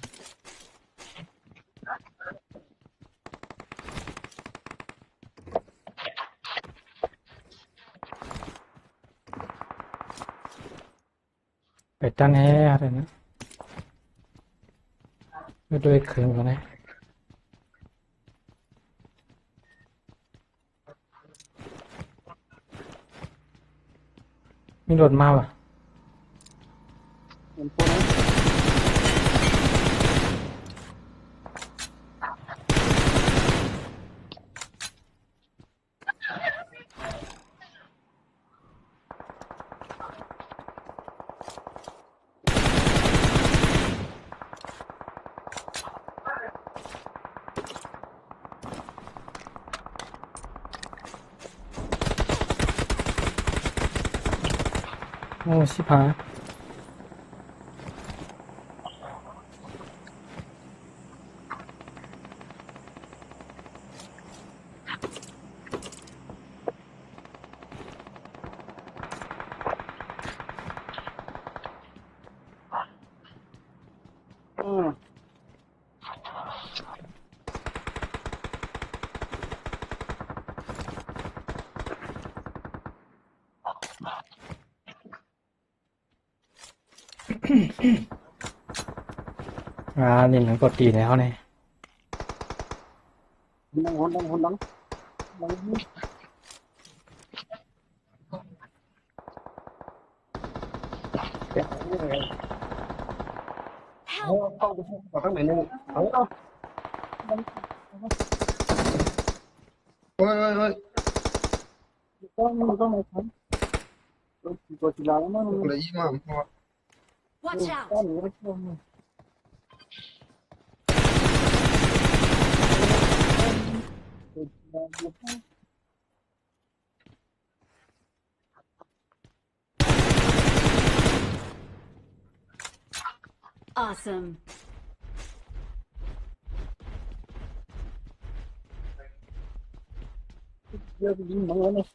ไปตั้งแฮ่อะไรนะไปด้วยเครื่องกันนะมีรถมาว่ะ โอ้ชิบหายนี่มันกดตีแล้วเนี่ย ดัง Help! เข้าไปเข้าข้างในนึงเอาเฮ้ยเฮ้ย ต้องมาทำตัวกีฬาแล้วมั้ง เลยยี่มั่ง Watch out! ต้นหรือต้น Awesome. เยอะจริงๆน้องเนี่ย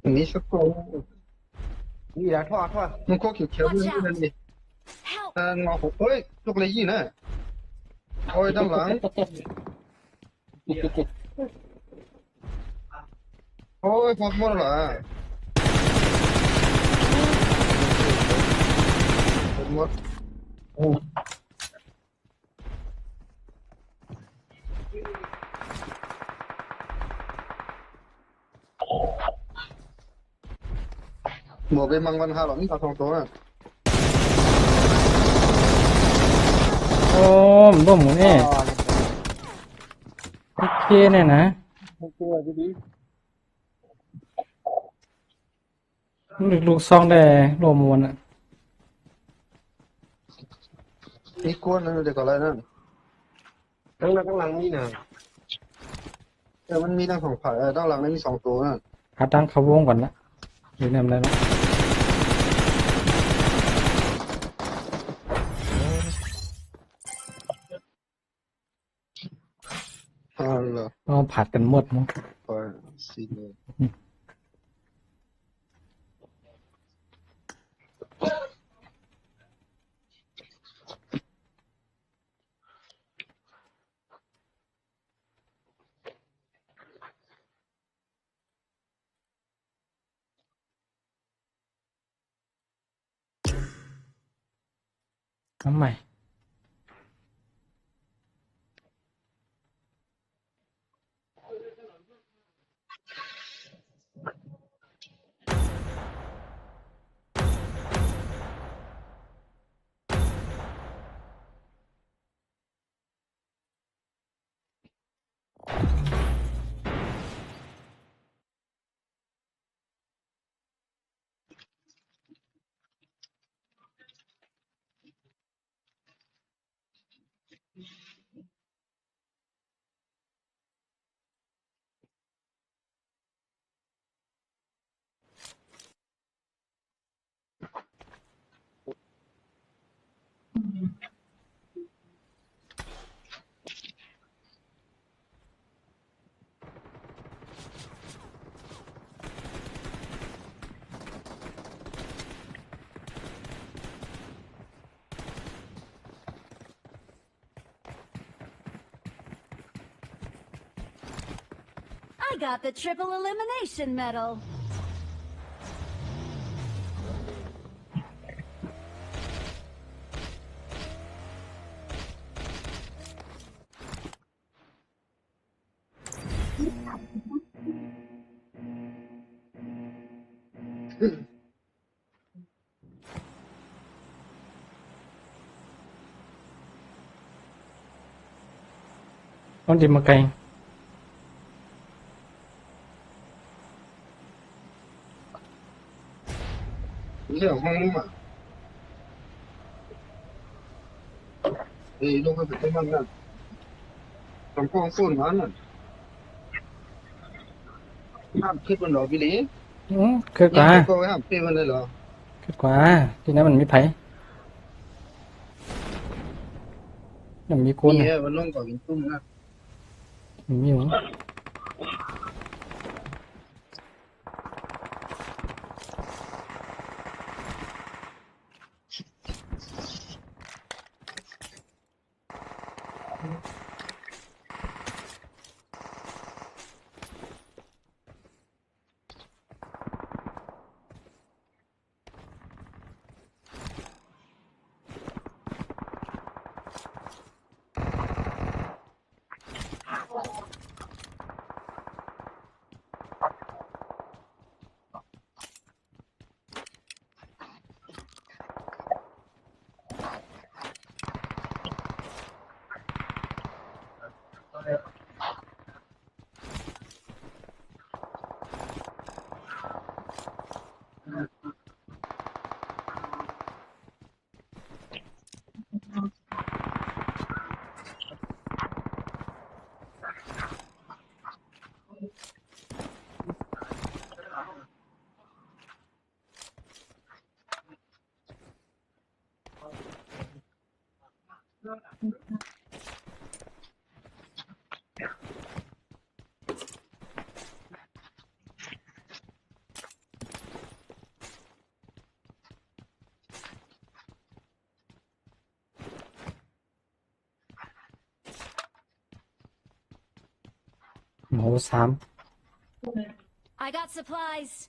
อันนี้สักตัวนี่แหละทอดมันก็เขียวๆนี่นั่นนี่ Help! งอผมเฮ้ยลูกเลยยี่นะโอ้ยด้านหลังโอ้ยพอดหมดละหมดหมวกเป็นมังวันฮาหรอนี่เอาสองตัวนะ โอ้มันร่วมหมูเนี่ยโอเคเนี่ยนะ ตัวดี ลูกซองได้รวมมวลอ่ะ นี่กวนนั่นเด็กอะไรนั่น ข้างหน้าข้างหลังนี่นะ มันมีทั้งสองฝ่ายด้านหลังนี่มีสองตัวนั่น หาตั้งเขาวงก่อนละหรือเนี่ยอะไรนะ เอาผัดกันหมดมั้ง พอสิเลย ทำไม I got the triple elimination medal. Con đi mà cày. Liệu không mà thì đâu có phải cái măng nè còn con xôn hóa nèห้ามขึ้นบนหลอพี่ลี Kết ยิ่ง quả. ก็ห้ามขึ้นบนเลยเหรอ Kết quả. Thì nó mình mới thấy. Làm như con นี่ này. มันลงก่อนกินตุ้มนะ Nhiều. Màu xám. I got supplies.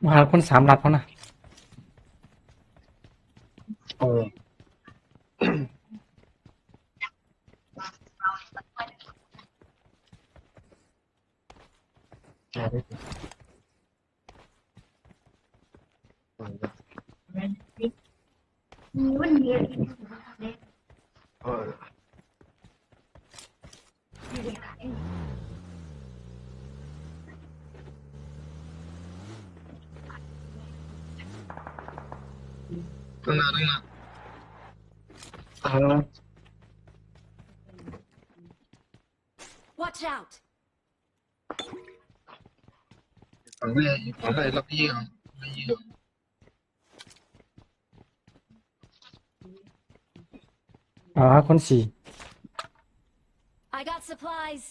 Mà con xám đặt con à. เออ Ủa เออตั้งนานเออ Watch out! ฝั่งไหนรับยี่อ่ะไม่ยี่อ่ะ คนสี่ I got supplies.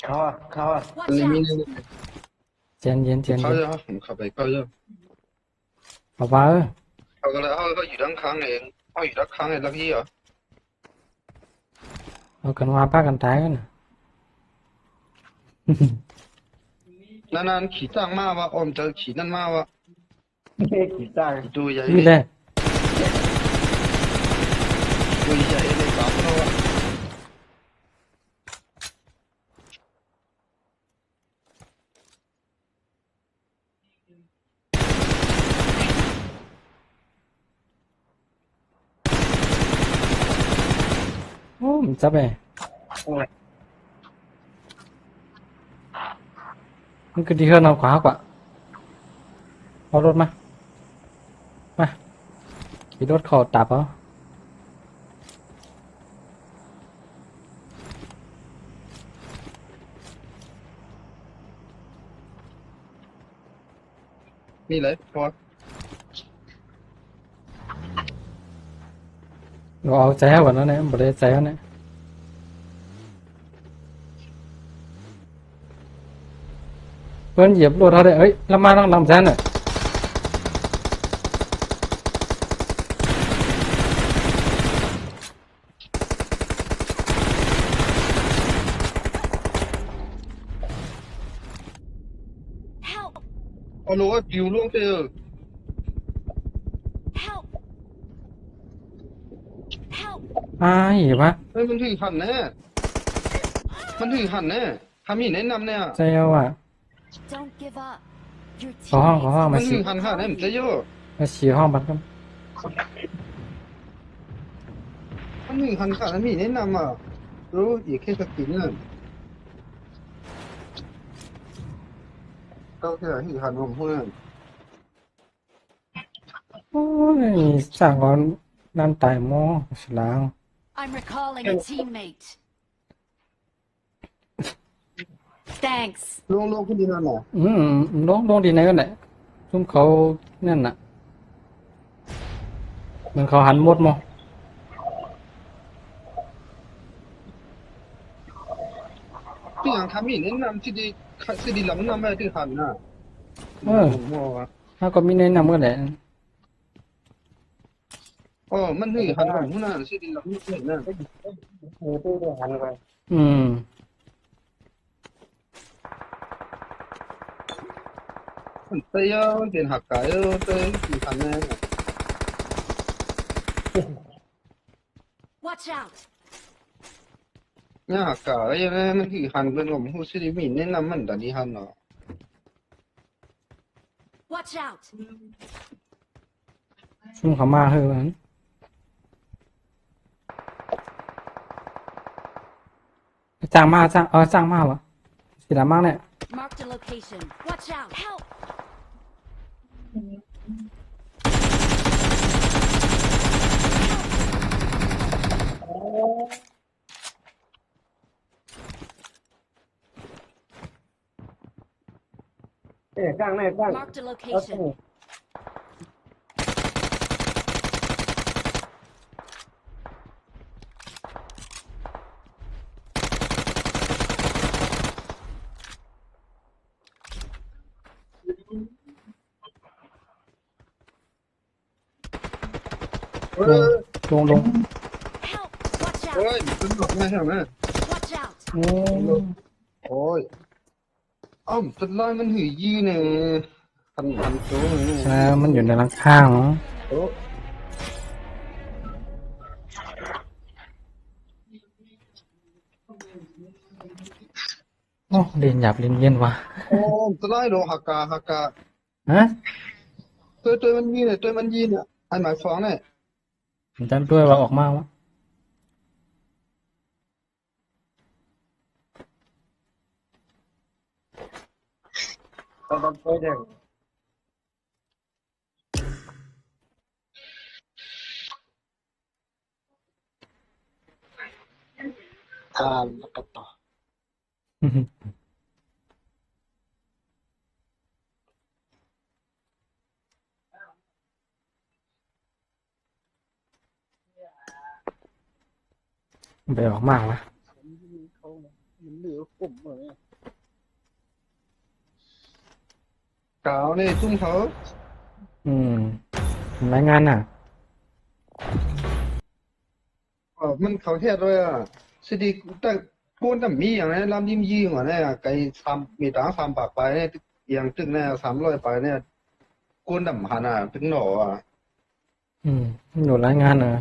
เขาอ่ะ อัน Watch นี้มี out! เจนเย็น เขาจะผมขับไปเขาจะ เอาว่าเออ เขาก็เลยเขาอยู่ด้านข้างเองเขาอยู่ด้านข้างเองรับยี่อ่ะ เอากันว่าพากันตายกันน่ะ นานๆขี่จ้างมาวะออมเจอขี่นั่นมาวะ ขี่จ้าง ดูใหญ่ นี่แหละ ดูใหญ่เลยสามแล้ววะ โอ้มันจับไปมันก็ดีขึ้นเอาขวากว่าเอารถมาขี่รถเขาตับเอา นี่เลยพอ เราเอาใจให้ก่อนแล้วเนี่ยบ่ได้ใจแล้วเนี่ยเพิ่นเหยียบรถเขาได้เอ้ยแล้วมาต้องลำแซนน่ะ Help! เอารู้ว่าปิวล่วงไปเออ Help! Help! เห็นปะ เฮ้ยมันถึงหันแน่มันถึงหันแน่ทำอีแนะนำเนี่ย ใจเอาอ่ะ Don't give up. Your ขอห้อง teammates มั มาน ถึ ฉี งหันแน่มันจะเยอะ มาฉีห้องบัดกัน มันถึงหันขาดมีแนะนำอ่ะรู้อีกแค่สกินน่ะก็แค่ถึงหันผมพูดนั่น โอ้ยสั่งก่อนน้ำตายหม้อสลาง I'm recalling a teammate. Thanks. ลงขึ้นดีนั่นแหละ ลงดีไหนกันแหละซุ่มเขานั่นน่ะเหมือนเขาหันหมดมั้ง ที่อย่างทำอีแนะนำที่ดีหลังนำไปถึงหันน่ะ มอวะ ถ้าก็มีแนะนำกันแหละ อ๋อมันถึงหันผมพูดนั่นที่ดีหลังนี่เห็นน่ะ หันไป อืม มันเตยมันเป็นหักไก่เตยถึงหันแน่ Watch out. เนี่ยหักไก่ยังไงมันถึงหันเป็นผมพูดที่ดีมีแนะนำมันแต่ดีหันเนาะ Watch out. ซุ่มเขามาเฮ้ยวันนั้นจ้างมาวะสิดามากเนี่ย Marked a location. Watch out. Help. จ้างแน่จ้าง Marked a location. ลง Help. Watch โอ้ out. ยมันหลบไม่ใช่ไหม Watch out. โอ้ โอ้ยอ้อมตัดไล่มันหือยี่เนี่ยหันโจ้เนี่ย ใช่มันอยู่ในหลังข้างเนาะ โอ้ โอ้เรียนหยาบเรียนเย็นว่ะ Oh, try lo haka. ฮะ Tôiมันยีเนี่ยตัวมันยีเนี่ยอันหมายฟ้องเนี่ย ผมจำด้วยว่าออกมาวะ ต้องไปเด็ก แล้วก็ต่อ ไปออกมาวะ เขามันเหลือผมเลย กาวนี่จุ้มเขา รายงานน่ะ มันเขาเทียดด้วยอ่ะสิดีแต่พูดแต่มีอย่างนี้ลำยิ้มยี่หัวเนี่ยไก่มีตังสามปากไปเนี่ยอย่างตึกเนี่ย300ไปเนี่ยกูดำหันอ่ะถึงหนออ่ะ อยู่รายงานเหรอ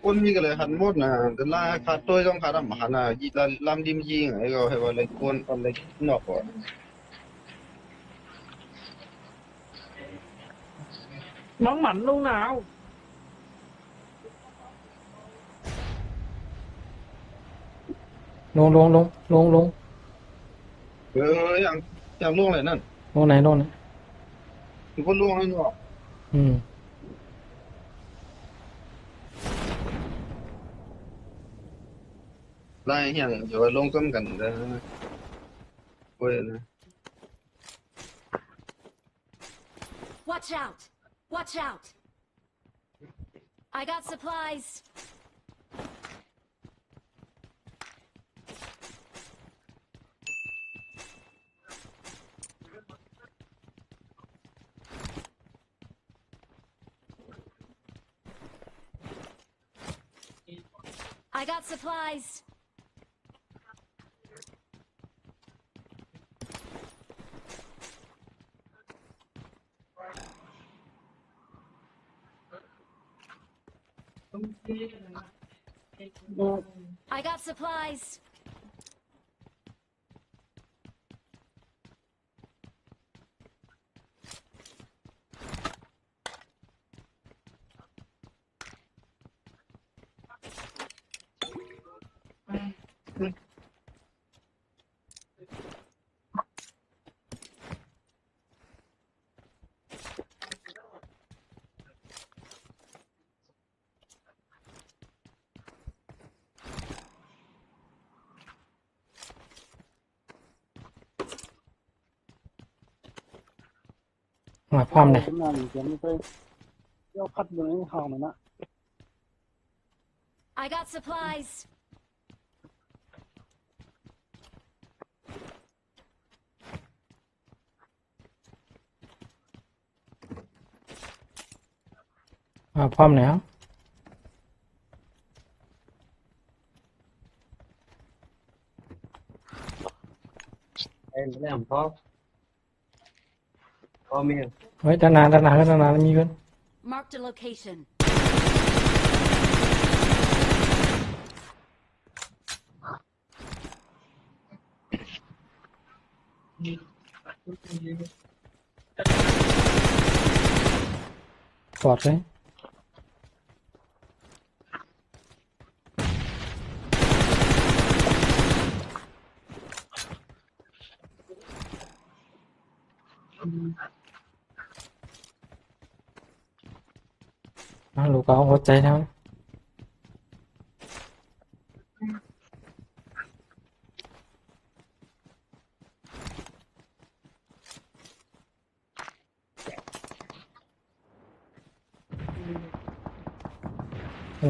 คนมีกันเลยหันหมดนะแต่ละขาดตัวต้องขาดดำหันอ่ะยี่ลำยิ้มยี่ไงก็ให้ว่าอะไรกูอะไรหนอกอ่ะ น้องหมันลงหนาว ลง อย่างล่วงเลยนั่น ลงไหน คือคนล่วงนั่นหรอ ไล่อย่างเดี๋ยวลงก้มกันนะเว้ยนะ Watch out! Watch out! I got supplies. I got supplies. I got supplies.มาพร้อมเลย ผมนานเสียงไม่ไปเดี๋ยวพัดอยู่ในห้องมันนะ I got supplies. มาพร้อมแล้ว เอ็นเรื่องพ่อเมีย เฮ้ยด้านหน้ามีเงิน Marked a location. ปลอดเลยลูกเอาหัวใจแล้ว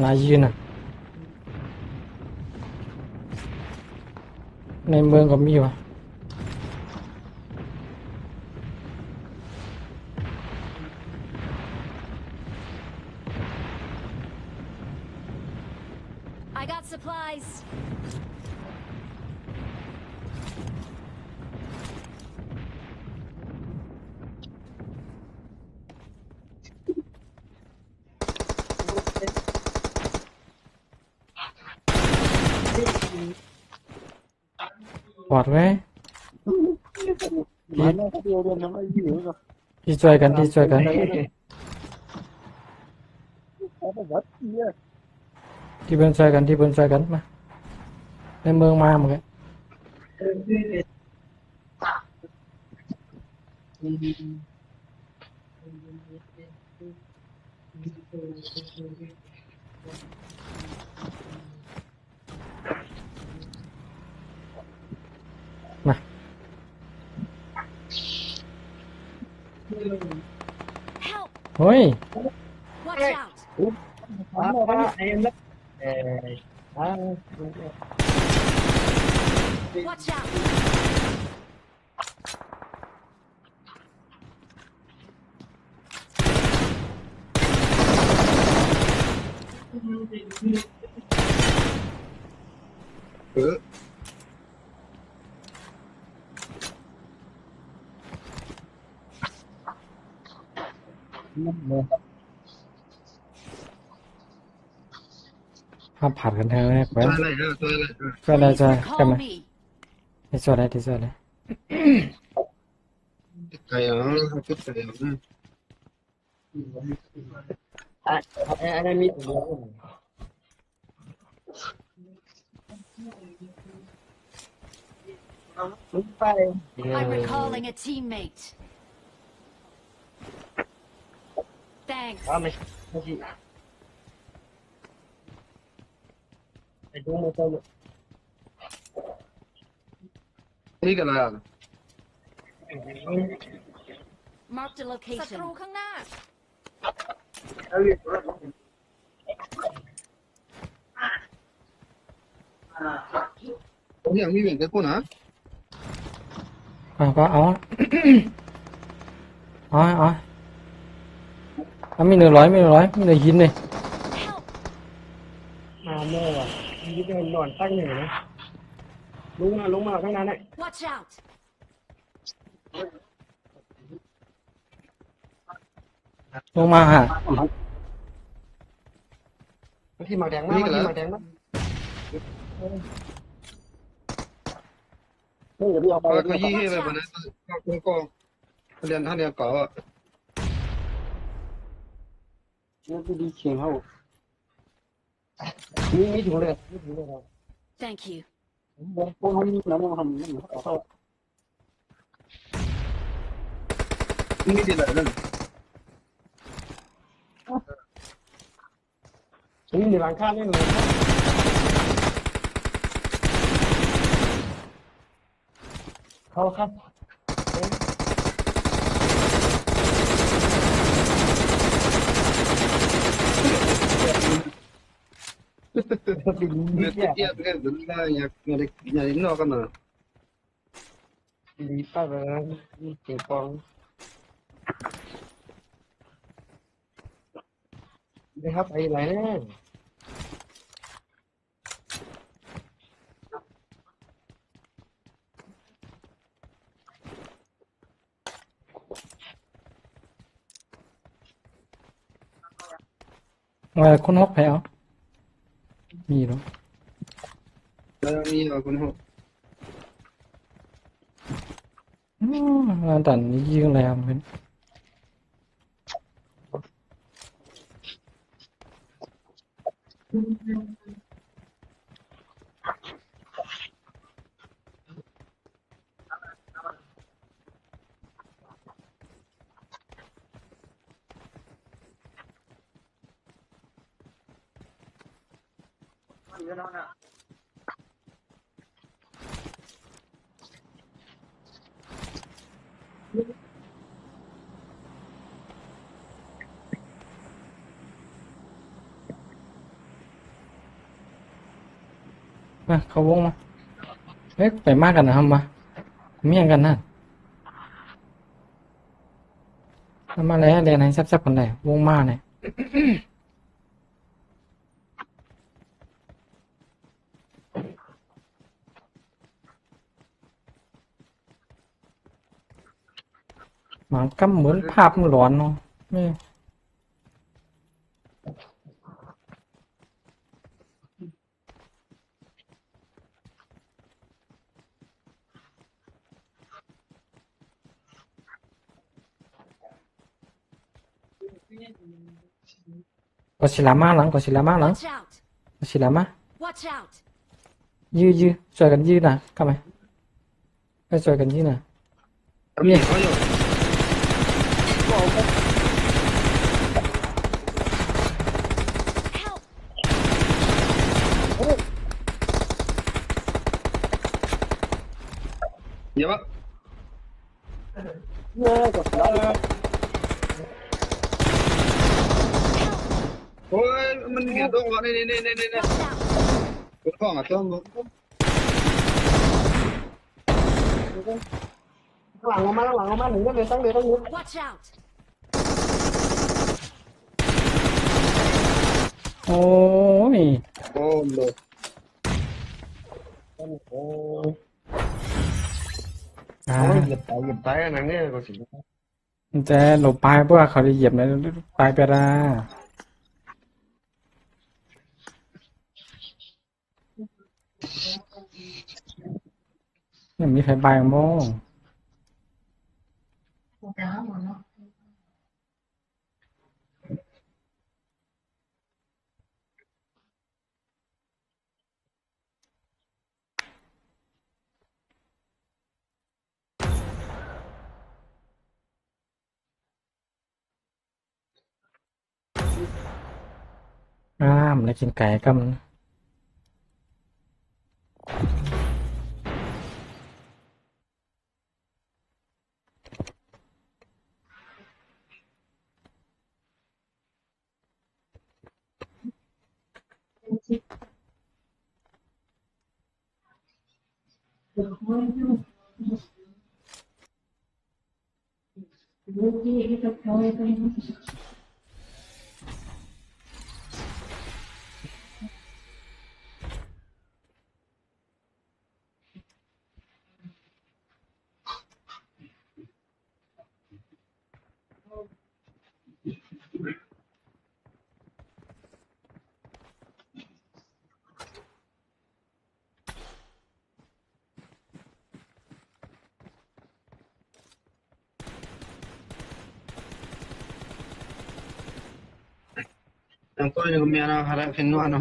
ลายยืนอ่ะ ในเมืองก็มีวะ I got supplies. ปลอดไว้ มันแม่เขาเดียวเดินทำไมหิวก็ ที่ช่วยกันที่ช่วยกัน เขาไปวัดเนี่ย ที่เพิ่นช่วยกันที่เพิ่นช่วยกันมาในเมืองมาเหมือนกันมา Help! เฮ้ย Watch out! ไอ้นั่น Watch out! เออ ห้ามผัดกันเถอะเนี่ยแขว ตัวน อะไรตัวอะไร ช่วยอะไร Please ช่วยกัน recall ไหม me. ที่ช่วยอะไรที่ช่วยอะไร ไก่อ่ะชุดไก่อ่ะ อันนั้นมีตัว I'm recalling a teammate. Thanks. ไม่ใช่ไอ้ดูมันตัว นี่กันอะไรอ่ะ Marked a location. ศัตรูข้างหน้า ผมยังมีเหมือนกันพูดนะ ก็เอา เอามี100มี100มี100หินเลย Help! มาโม่อะนี่เป็นนอนตั้งหนึ่งนะลงมาข้างนั้นแหละ Watch out! ลงมาหา ที่มาแดงมากที่มาแดงมาก เฮ้ยเดี๋ยวพี่เอาไป ก็ยี่ให้ไปบนนั้นก็เรียนท่านเรียนเก่าอ่ะ เนี่ยพี่ดีเขียงเขา มีถุงเลยมีถุงเลย Thank you. พวกเขาน้ำมันทำนั่นเขา นี่ดีเลยนั่น นี่มีหลังคาเนี่ยเลยเขาครับ เนี่ยที่เรียนเป็นได้อยากอยากนอกกันนะ ดีป้าเลยเก็บฟองนะครับไอ้ไหนเนี่ย คนฮอกไปเอามีหรอ แล้วมีคนหก งานตันนี้ยิงอะไรมันเป็น มาเขาวงมาเฮ้ยไปมากกันนะครับมาเมี่ยงกันนะมาแล้วเรียนให้แซ่บๆคนไหนวงมาเนี่ยหมากำเหมือนภาพมันหลอนเนาะนี่ ก็ศิลามาหลังก็ศิลามาหลัง Watch out! ก็ศิลามา Watch out! ยื้อช่วยกันยื้อนะเข้ามาไปช่วยกันยื้อนะ มีเขาอยู่ Help! เดี๋ยววะ เนี่ยก็เสียเลย โอ้ยมันเห็นตรงวะนี่ Watch out! เป็นข้องอ่ะต้อง หลังออกมาหนึ่งก็เลยตั้งเลย Watch out! โอ้ย โอ้โห อ่า เหยียบตายอันนั้นเนี่ยก็สิ แต่หลบปลายเพราะว่าเขาได้เหยียบในปลายไปละเนี่ยมีไฟบายโม่มันได้กินไก่กัน ยังก็ยังมีอะไรหาอะไรฟินวานะ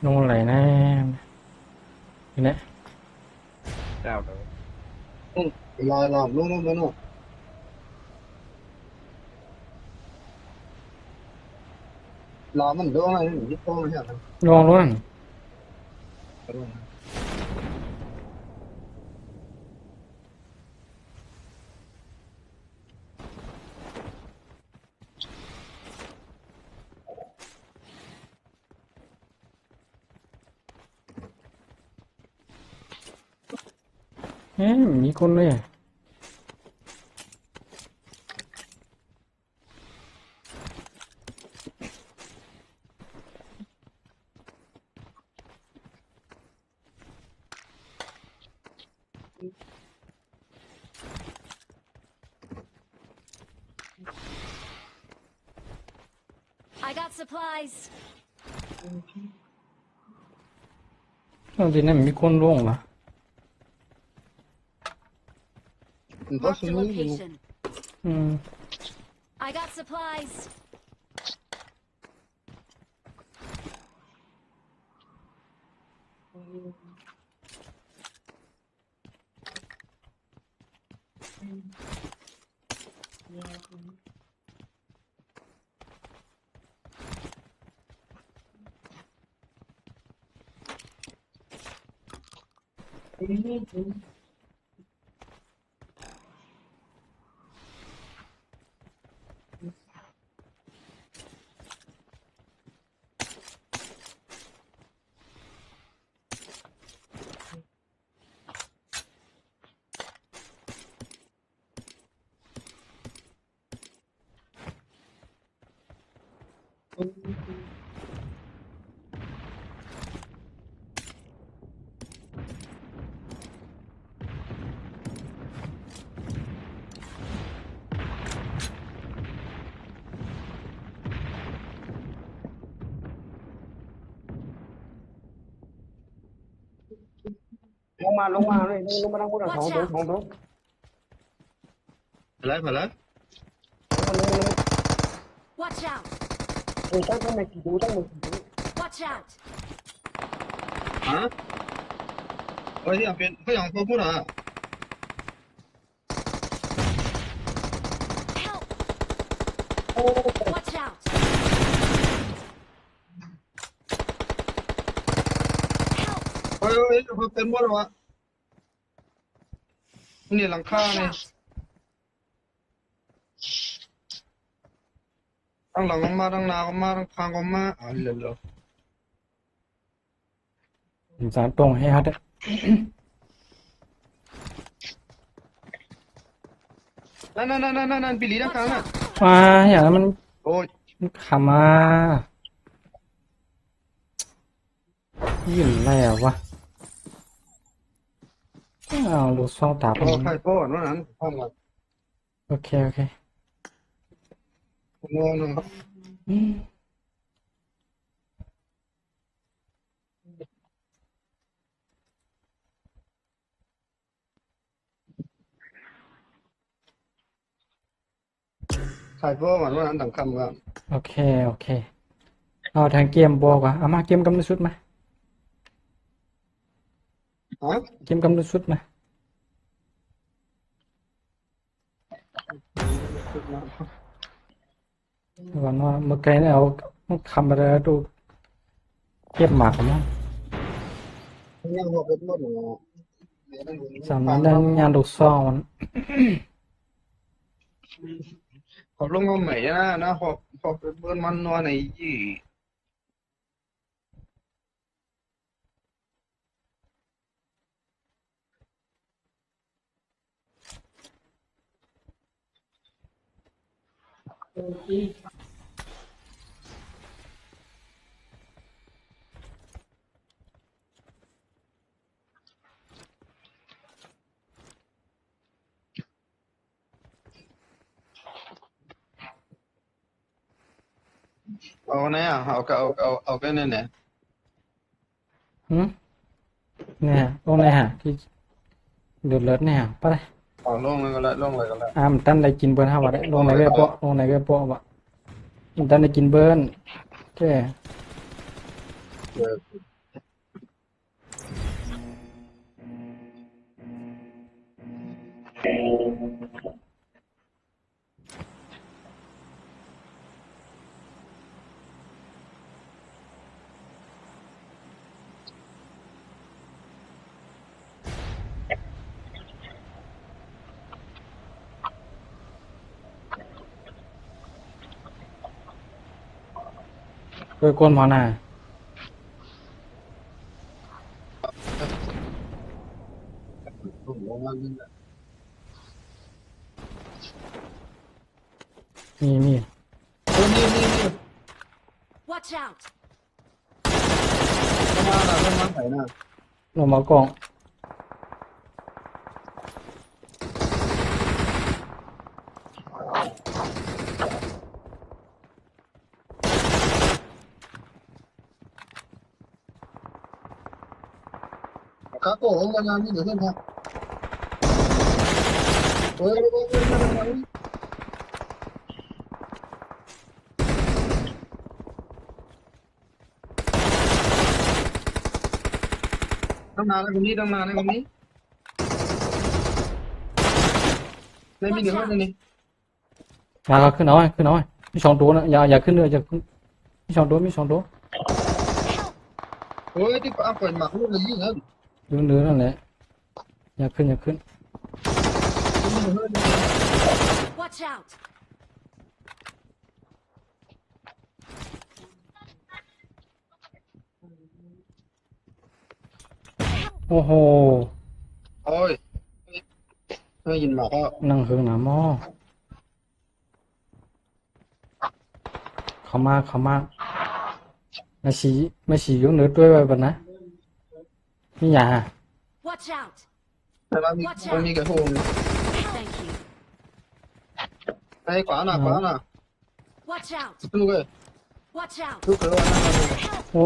ลงไหลแน่เนี่ย เจ้า ลอยนู่นรอมันโดนอะไรนี่โดนอะไรอย่างนั้น ลงล้วน มีคนเลย I got supplies. ตอนที่นั่นมีคนลงเหรอ Marked a location. อืม I got supplies. มาเลยลงมาทั้งหมดสองตัว มาแล้ว Watch out! ตั้งไม่กี่ดูตั้งไม่กี่ดู Watch out! ฮะเฮ้ยอย่างเป็นเขาอย่างพวกพูดอ่ะ Help! Watch out! Help! เฮ้ยเขาเป็นหมดวะนี่หลังคา Watch เนี่ย out! ตั้งหลังก็มาตั้งหน้าก็มาตั้งข้างก็มาเหรอ สารตรงให้ฮัด นั่นปีลีด้าน Watch ข้างน่ะ out! มาอย่างนั้นมัน โอ้ย ขามายินแล้ววะเอาลูกซองตาผ โอ้ ม ใครป้อนว่านั้นห้องอ่ะ โอเคโอเค โน่น อืม ใครป้อนว่านั้นต่างคำกัน โอเคโอเคเอาทางเกมบอกว่าเอามาเกมกำลังสุดมา ฮะ เกมกำลังสุดมาวันว่าเมื่อกี้เนี่ยเอาคำอะไรดูเก็บหมากของมัน ยังหัวเป็นหมดเหรอ สามนั้นได้งานลูกซองมัน ขอลงมาใหม่นะขอเป็นเบิ้ลมันนัวในยี่เอาไหนอ่ะเอาไปเนี่ย หืมเนี่ยลงเลยฮะที่เดือดเลือดเนี่ยไปเลย เอาลงเลยก็แล้วลงเลยก็แล้ว มันตั้นได้กินเบิร์นห้าวัดลงไหนก็เปาะลงไหนก็เปาะวะมันตั้นได้กินเบิร์นโอเค โดยกวนหมอนามี นี่ Watch out! มาใส่น่ะ ลงมากอง ข้าโก้ของงานนี่เดี๋ยวเพื่อนครับโอ้ยตั้งนานแล้วคนนี้ไม่มีเดี๋ยวนี่ มาก็ขึ้นเอาไว้มีสองตัวนะอย่าขึ้นเลยอย่าขึ้นมีสองตัว โอ้ยที่ป้าเปิดหมักลูกเลยยิ่งเงิน เนื้อนั่นแหละอย่าขึ้น Watch out! โอ้โห โอ้ยไม่ยินหมักก็ นั่งเฮืองหนาหม้อเข้ามามาฉียกเนื้อด้วยไว้บัดนะนี่อย่า Watch out! แต่มันมีกระทง Thank you. ไอ้ขวาน่ะ Watch out! ลูกเอ้ย Watch out! ลูกเอ้ย โอ้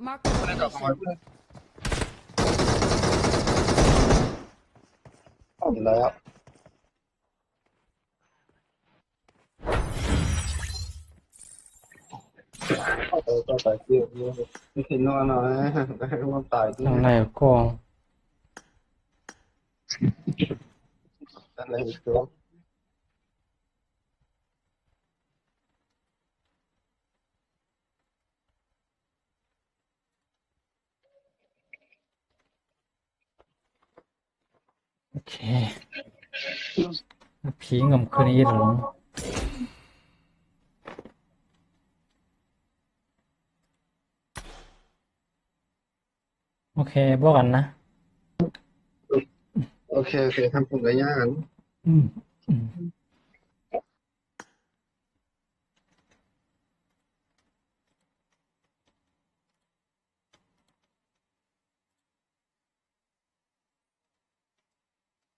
Mark the ไม่กลับมา location. เพื่อน อมแล้วก็ตายเยอะไม่คิดนอนหน่อยให้มันตายที่ ทางไหนก็ อะไรอีกตัว โอเคผีงำคืนนี้หรอโอเคบอกกันนะ โอเคทำผมได้ยากกัน อืมอืม